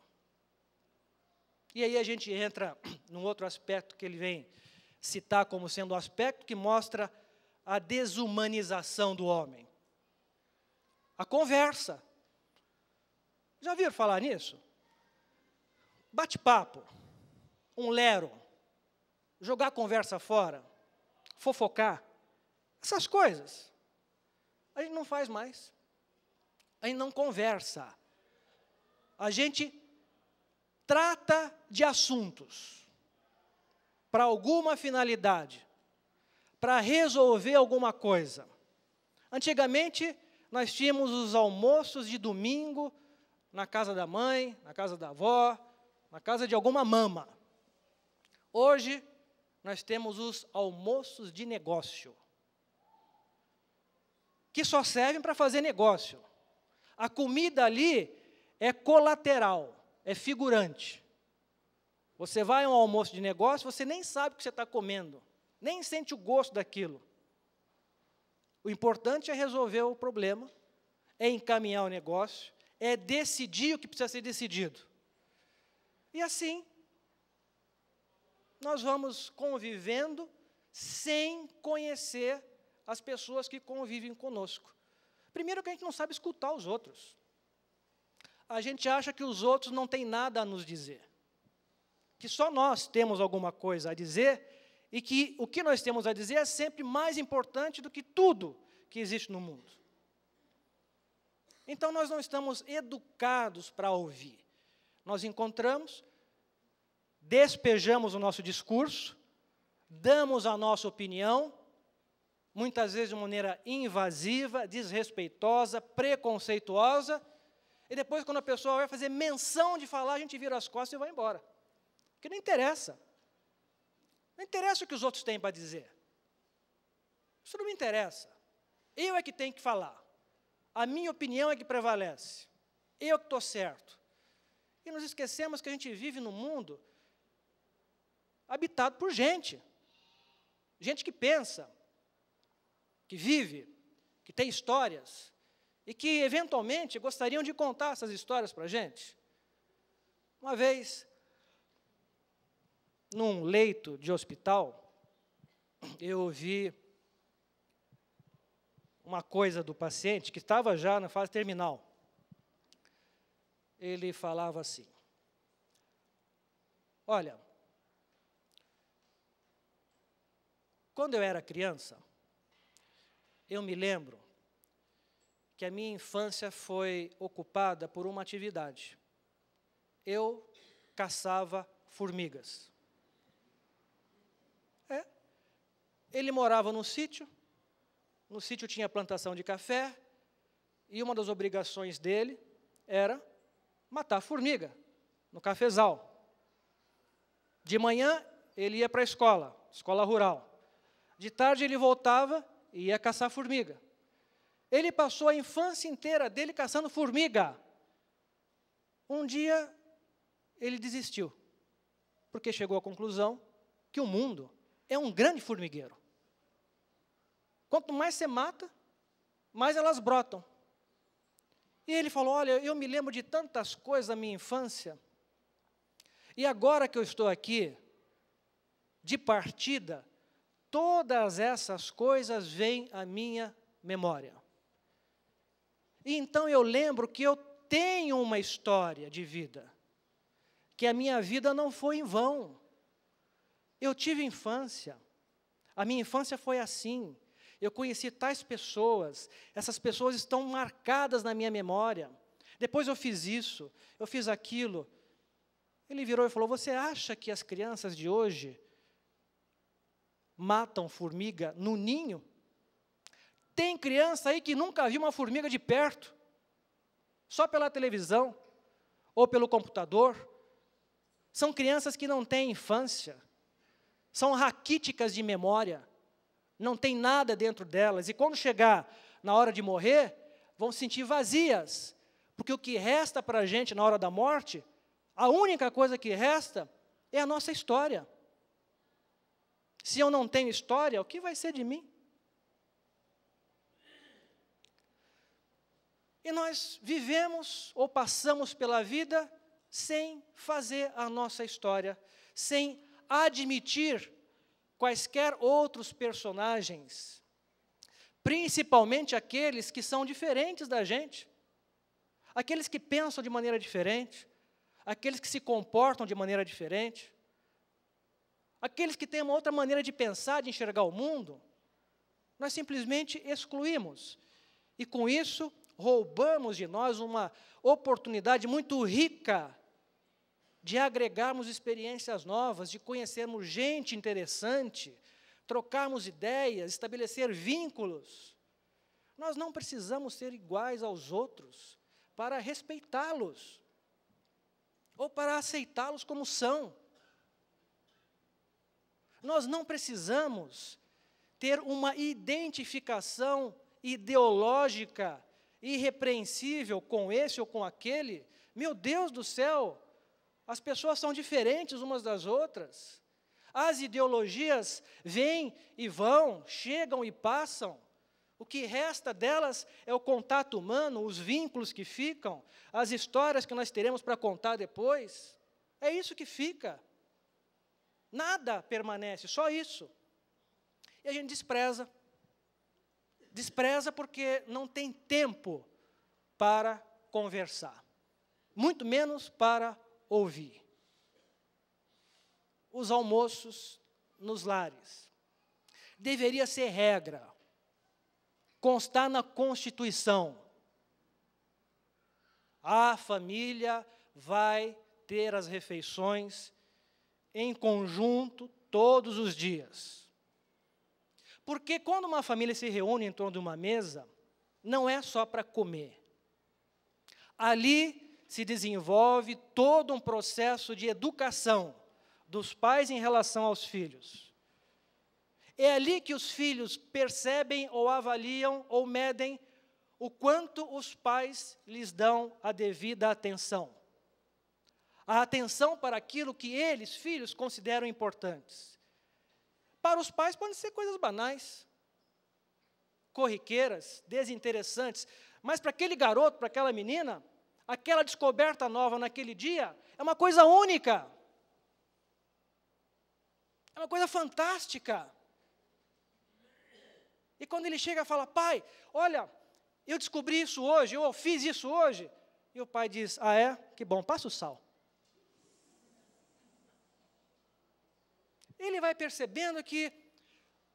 Speaker 3: E aí a gente entra num outro aspecto que ele vem citar como sendo um aspecto que mostra a desumanização do homem. A conversa. Já ouviram falar nisso? Bate-papo, um lero, jogar a conversa fora, fofocar, essas coisas. A gente não faz mais. A gente não conversa. A gente trata de assuntos para alguma finalidade, para resolver alguma coisa. Antigamente, nós tínhamos os almoços de domingo na casa da mãe, na casa da avó, na casa de alguma mama. Hoje, nós temos os almoços de negócio, que só servem para fazer negócio. A comida ali é colateral, é figurante. Você vai a um almoço de negócio, você nem sabe o que você está comendo, nem sente o gosto daquilo. O importante é resolver o problema, é encaminhar o negócio, é decidir o que precisa ser decidido. E assim, nós vamos convivendo sem conhecer as pessoas que convivem conosco. Primeiro que a gente não sabe escutar os outros. A gente acha que os outros não têm nada a nos dizer. Que só nós temos alguma coisa a dizer e que o que nós temos a dizer é sempre mais importante do que tudo que existe no mundo. Então, nós não estamos educados para ouvir. Nós encontramos, despejamos o nosso discurso, damos a nossa opinião, muitas vezes de maneira invasiva, desrespeitosa, preconceituosa, e depois, quando a pessoa vai fazer menção de falar, a gente vira as costas e vai embora. Porque não interessa. Não interessa o que os outros têm para dizer. Isso não me interessa. Eu é que tenho que falar. A minha opinião é que prevalece. Eu que estou certo. E nos esquecemos que a gente vive num mundo habitado por gente. Gente que pensa, que vive, que tem histórias, e que, eventualmente, gostariam de contar essas histórias para a gente. Uma vez, num leito de hospital, eu ouvi uma coisa do paciente que estava já na fase terminal. Ele falava assim: olha, quando eu era criança, eu me lembro que a minha infância foi ocupada por uma atividade. Eu caçava formigas. Ele morava num sítio, no sítio tinha plantação de café, e uma das obrigações dele era matar formiga no cafezal. De manhã, ele ia para a escola rural. De tarde, ele voltava e ia caçar formiga. Ele passou a infância inteira dele caçando formiga. Um dia, ele desistiu, porque chegou à conclusão que o mundo é um grande formigueiro. Quanto mais você mata, mais elas brotam. E ele falou: olha, eu me lembro de tantas coisas da minha infância, e agora que eu estou aqui, de partida, todas essas coisas vêm à minha memória. E então eu lembro que eu tenho uma história de vida, que a minha vida não foi em vão. Eu tive infância, a minha infância foi assim, eu conheci tais pessoas, essas pessoas estão marcadas na minha memória. Depois eu fiz isso, eu fiz aquilo. Ele virou e falou, você acha que as crianças de hoje matam formiga no ninho? Tem criança aí que nunca viu uma formiga de perto, só pela televisão ou pelo computador. São crianças que não têm infância, são raquíticas de memória, não tem nada dentro delas. E quando chegar na hora de morrer, vão se sentir vazias, porque o que resta para a gente na hora da morte, a única coisa que resta é a nossa história. Se eu não tenho história, o que vai ser de mim? E nós vivemos ou passamos pela vida sem fazer a nossa história, sem admitir quaisquer outros personagens, principalmente aqueles que são diferentes da gente, aqueles que pensam de maneira diferente, aqueles que se comportam de maneira diferente, aqueles que têm uma outra maneira de pensar, de enxergar o mundo, nós simplesmente excluímos. E com isso, roubamos de nós uma oportunidade muito rica de agregarmos experiências novas, de conhecermos gente interessante, trocarmos ideias, estabelecer vínculos. Nós não precisamos ser iguais aos outros para respeitá-los ou para aceitá-los como são. Nós não precisamos ter uma identificação ideológica irrepreensível com esse ou com aquele. Meu Deus do céu, as pessoas são diferentes umas das outras. As ideologias vêm e vão, chegam e passam. O que resta delas é o contato humano, os vínculos que ficam, as histórias que nós teremos para contar depois. É isso que fica. Nada permanece, só isso. E a gente despreza. Despreza porque não tem tempo para conversar, muito menos para ouvir. Os almoços nos lares. Deveria ser regra, constar na Constituição. A família vai ter as refeições em conjunto todos os dias. Porque quando uma família se reúne em torno de uma mesa, não é só para comer. Ali se desenvolve todo um processo de educação dos pais em relação aos filhos. É ali que os filhos percebem ou avaliam ou medem o quanto os pais lhes dão a devida atenção. A atenção para aquilo que eles, filhos, consideram importantes. Para os pais podem ser coisas banais, corriqueiras, desinteressantes, mas para aquele garoto, para aquela menina, aquela descoberta nova naquele dia é uma coisa única. É uma coisa fantástica. E quando ele chega e fala, pai, olha, eu descobri isso hoje, eu fiz isso hoje. E o pai diz, ah é? Que bom, passa o sal. Ele vai percebendo que,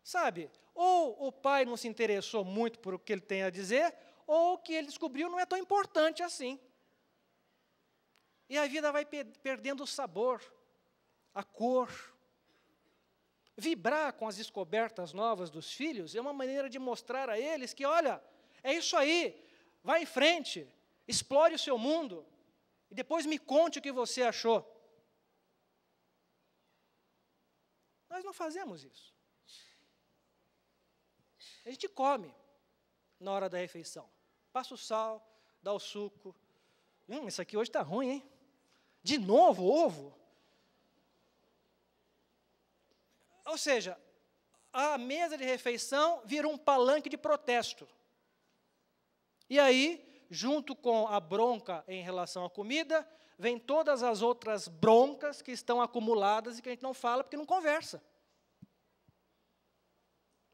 Speaker 3: sabe, ou o pai não se interessou muito por o que ele tem a dizer, ou o que ele descobriu não é tão importante assim. E a vida vai perdendo o sabor, a cor. Vibrar com as descobertas novas dos filhos é uma maneira de mostrar a eles que, olha, é isso aí, vai em frente, explore o seu mundo, e depois me conte o que você achou. Nós não fazemos isso. A gente come na hora da refeição. Passa o sal, dá o suco. Isso aqui hoje está ruim, hein? De novo, ovo. Ou seja, a mesa de refeição vira um palanque de protesto. E aí, junto com a bronca em relação à comida, vem todas as outras broncas que estão acumuladas e que a gente não fala porque não conversa.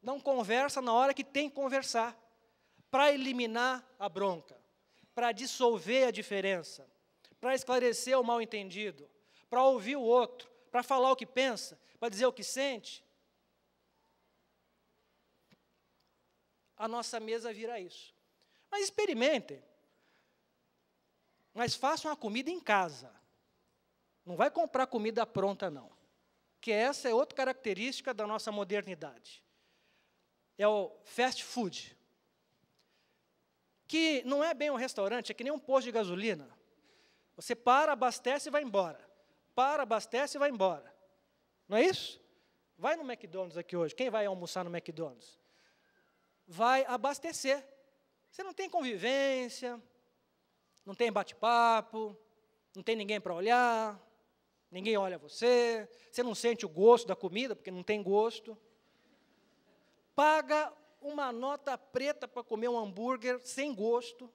Speaker 3: Não conversa na hora que tem que conversar, para eliminar a bronca, para dissolver a diferença, para esclarecer o mal-entendido, para ouvir o outro, para falar o que pensa, para dizer o que sente. A nossa mesa vira isso. Mas experimentem. Mas façam a comida em casa. Não vai comprar comida pronta, não. Que essa é outra característica da nossa modernidade. É o fast food. Que não é bem um restaurante, é que nem um posto de gasolina. Você para, abastece e vai embora. Para, abastece e vai embora. Não é isso? Vai no McDonald's aqui hoje. Quem vai almoçar no McDonald's? Vai abastecer. Você não tem convivência, não tem bate-papo, não tem ninguém para olhar, ninguém olha você não sente o gosto da comida, porque não tem gosto. Paga uma nota preta para comer um hambúrguer sem gosto.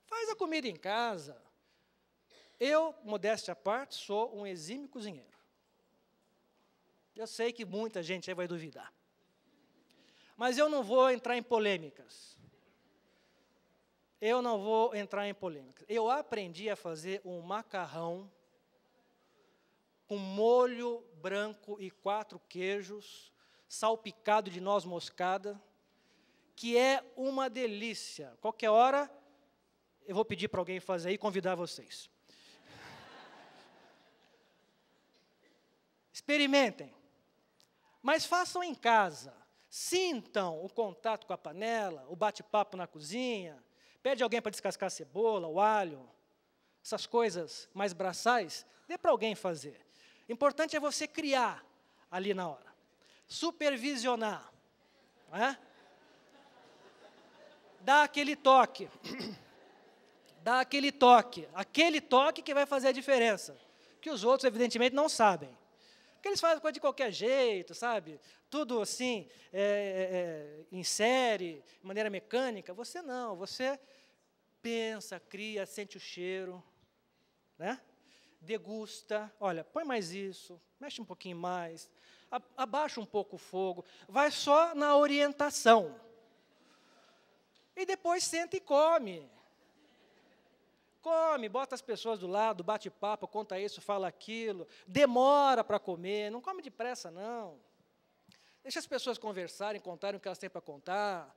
Speaker 3: Faz a comida em casa. Eu, modéstia à parte, sou um exímio cozinheiro. Eu sei que muita gente aí vai duvidar. Mas eu não vou entrar em polêmicas. Eu aprendi a fazer um macarrão com molho branco e 4 queijos, salpicado de noz moscada, que é uma delícia. Qualquer hora, eu vou pedir para alguém fazer aí e convidar vocês. Experimentem, mas façam em casa. Sintam o contato com a panela, o bate-papo na cozinha, pede alguém para descascar a cebola, o alho, essas coisas mais braçais, dê para alguém fazer. O importante é você criar ali na hora, supervisionar, não é? Dá aquele toque, aquele toque que vai fazer a diferença, que os outros, evidentemente, não sabem. Porque eles fazem coisa de qualquer jeito, sabe? Tudo assim, em série, de maneira mecânica. Você não, você pensa, cria, sente o cheiro, né? Degusta, olha, põe mais isso, mexe um pouquinho mais, abaixa um pouco o fogo, vai só na orientação. E depois senta e come. Come, bota as pessoas do lado, bate papo, conta isso, fala aquilo, demora para comer, não come depressa, não. Deixa as pessoas conversarem, contarem o que elas têm para contar.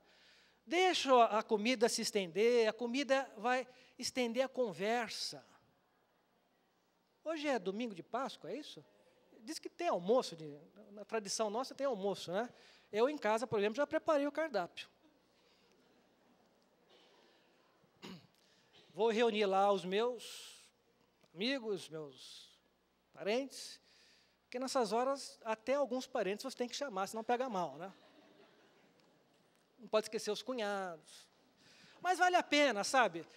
Speaker 3: Deixa a comida se estender, a comida vai estender a conversa. Hoje é domingo de Páscoa, é isso? Diz que tem almoço, na tradição nossa tem almoço, né? Eu em casa, por exemplo, já preparei o cardápio. Vou reunir lá os meus amigos, meus parentes, porque nessas horas até alguns parentes você tem que chamar, senão pega mal, né? Não pode esquecer os cunhados. Mas vale a pena, sabe?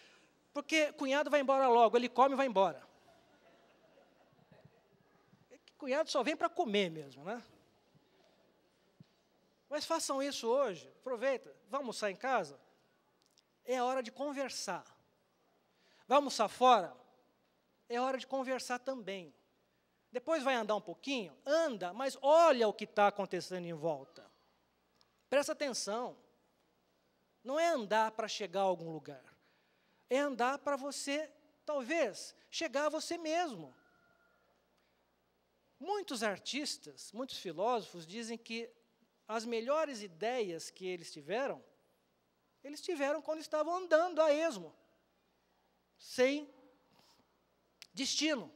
Speaker 3: Porque cunhado vai embora logo, ele come e vai embora. Cunhado só vem para comer mesmo, né? Mas façam isso hoje, aproveita, vai almoçar em casa, é a hora de conversar. Vai almoçar fora? É hora de conversar também. Depois vai andar um pouquinho? Anda, mas olha o que está acontecendo em volta. Presta atenção. Não é andar para chegar a algum lugar. É andar para você, talvez, chegar a você mesmo. Muitos artistas, muitos filósofos dizem que as melhores ideias que eles tiveram quando estavam andando a esmo, sem destino.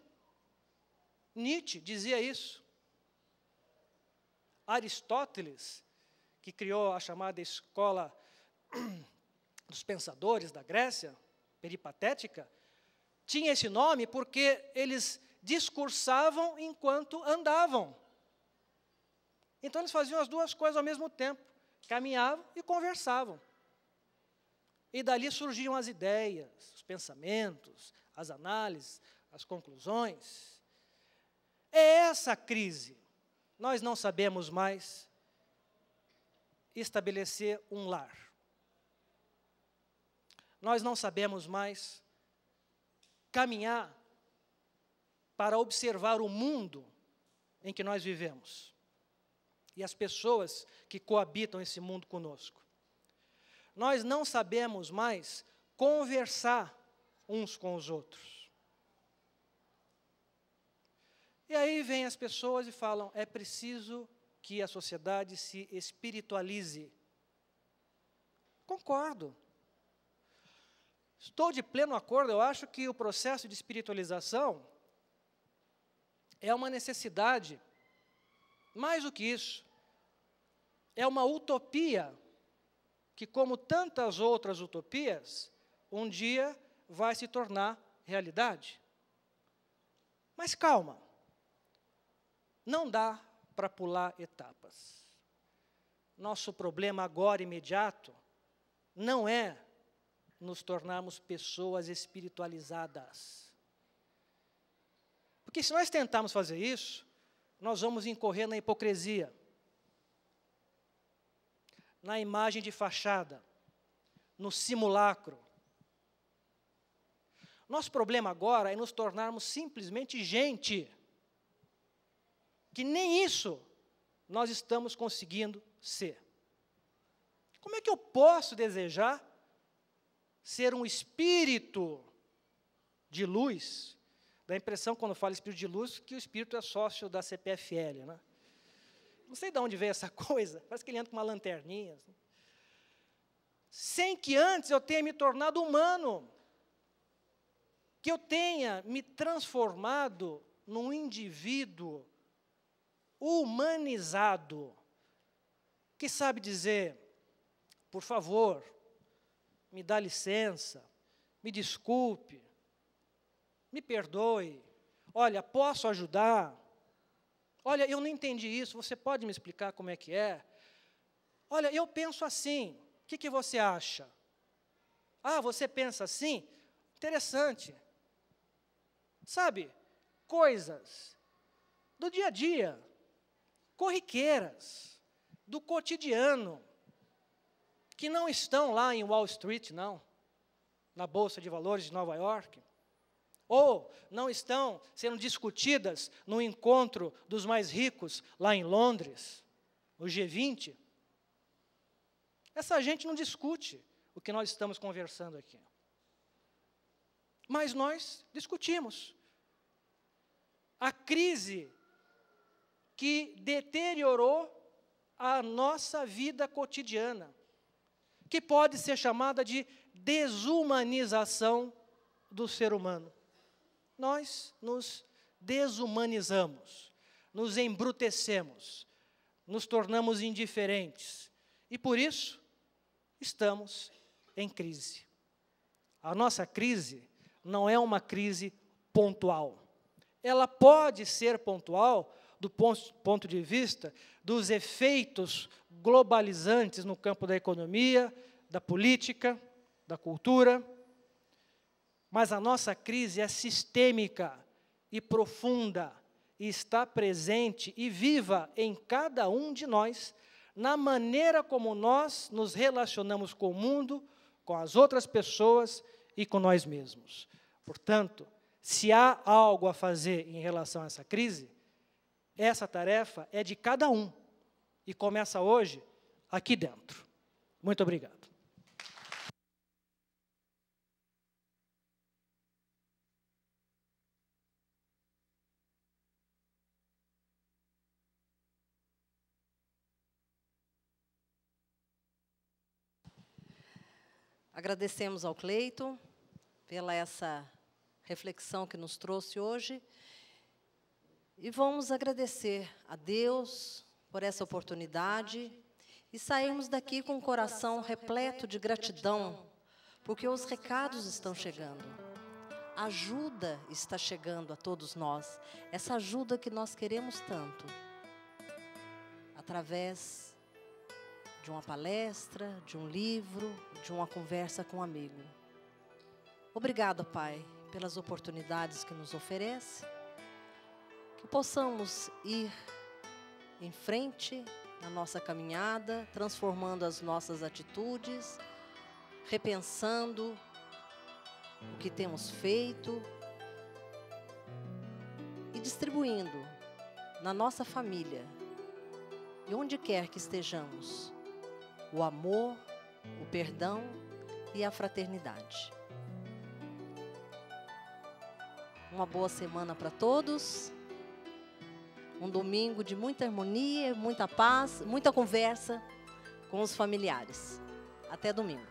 Speaker 3: Nietzsche dizia isso. Aristóteles, que criou a chamada escola dos pensadores da Grécia, peripatética, tinha esse nome porque eles discursavam enquanto andavam. Então, eles faziam as duas coisas ao mesmo tempo, caminhavam e conversavam. E dali surgiam as ideias, os pensamentos, as análises, as conclusões. É essa crise. Nós não sabemos mais estabelecer um lar. Nós não sabemos mais caminhar para observar o mundo em que nós vivemos e as pessoas que coabitam esse mundo conosco. Nós não sabemos mais conversar uns com os outros. E aí vêm as pessoas e falam, é preciso que a sociedade se espiritualize. Concordo. Estou de pleno acordo, eu acho que o processo de espiritualização é uma necessidade, mais do que isso, é uma utopia que, como tantas outras utopias, um dia vai se tornar realidade. Mas calma, não dá para pular etapas. Nosso problema agora imediato não é nos tornarmos pessoas espiritualizadas. Porque se nós tentarmos fazer isso, nós vamos incorrer na hipocrisia, na imagem de fachada, no simulacro. Nosso problema agora é nos tornarmos simplesmente gente, que nem isso nós estamos conseguindo ser. Como é que eu posso desejar ser um espírito de luz? Dá a impressão, quando falo espírito de luz, que o espírito é sócio da CPFL, né? Não sei de onde veio essa coisa, parece que ele anda com uma lanterninha. Assim. Sem que antes eu tenha me tornado humano, que eu tenha me transformado num indivíduo humanizado, que sabe dizer, por favor, me dá licença, me desculpe, me perdoe, olha, posso ajudar? Olha, eu não entendi isso, você pode me explicar como é que é? Olha, eu penso assim, o que você acha? Ah, você pensa assim? Interessante. Sabe, coisas do dia a dia, corriqueiras, do cotidiano, que não estão lá em Wall Street, não, na Bolsa de Valores de Nova York, ou não estão sendo discutidas no encontro dos mais ricos lá em Londres, o G20. Essa gente não discute o que nós estamos conversando aqui. Mas nós discutimos. A crise que deteriorou a nossa vida cotidiana, que pode ser chamada de desumanização do ser humano. Nós nos desumanizamos, nos embrutecemos, nos tornamos indiferentes e, por isso, estamos em crise. A nossa crise não é uma crise pontual. Ela pode ser pontual do ponto de vista dos efeitos globalizantes no campo da economia, da política, da cultura, mas a nossa crise é sistêmica e profunda, e está presente e viva em cada um de nós, na maneira como nós nos relacionamos com o mundo, com as outras pessoas e com nós mesmos. Portanto, se há algo a fazer em relação a essa crise, essa tarefa é de cada um, e começa hoje, aqui dentro. Muito obrigado.
Speaker 2: Agradecemos ao Cleiton pela essa reflexão que nos trouxe hoje e vamos agradecer a Deus por essa oportunidade e sairmos daqui com o coração repleto de gratidão, porque os recados estão chegando, a ajuda está chegando a todos nós, essa ajuda que nós queremos tanto, através de uma palestra, de um livro, de uma conversa com um amigo. Obrigado, Pai, pelas oportunidades que nos oferece, que possamos ir em frente na nossa caminhada, transformando as nossas atitudes, repensando o que temos feito e distribuindo na nossa família e onde quer que estejamos, o amor, o perdão e a fraternidade. Uma boa semana para todos. Um domingo de muita harmonia, muita paz, muita conversa com os familiares. Até domingo.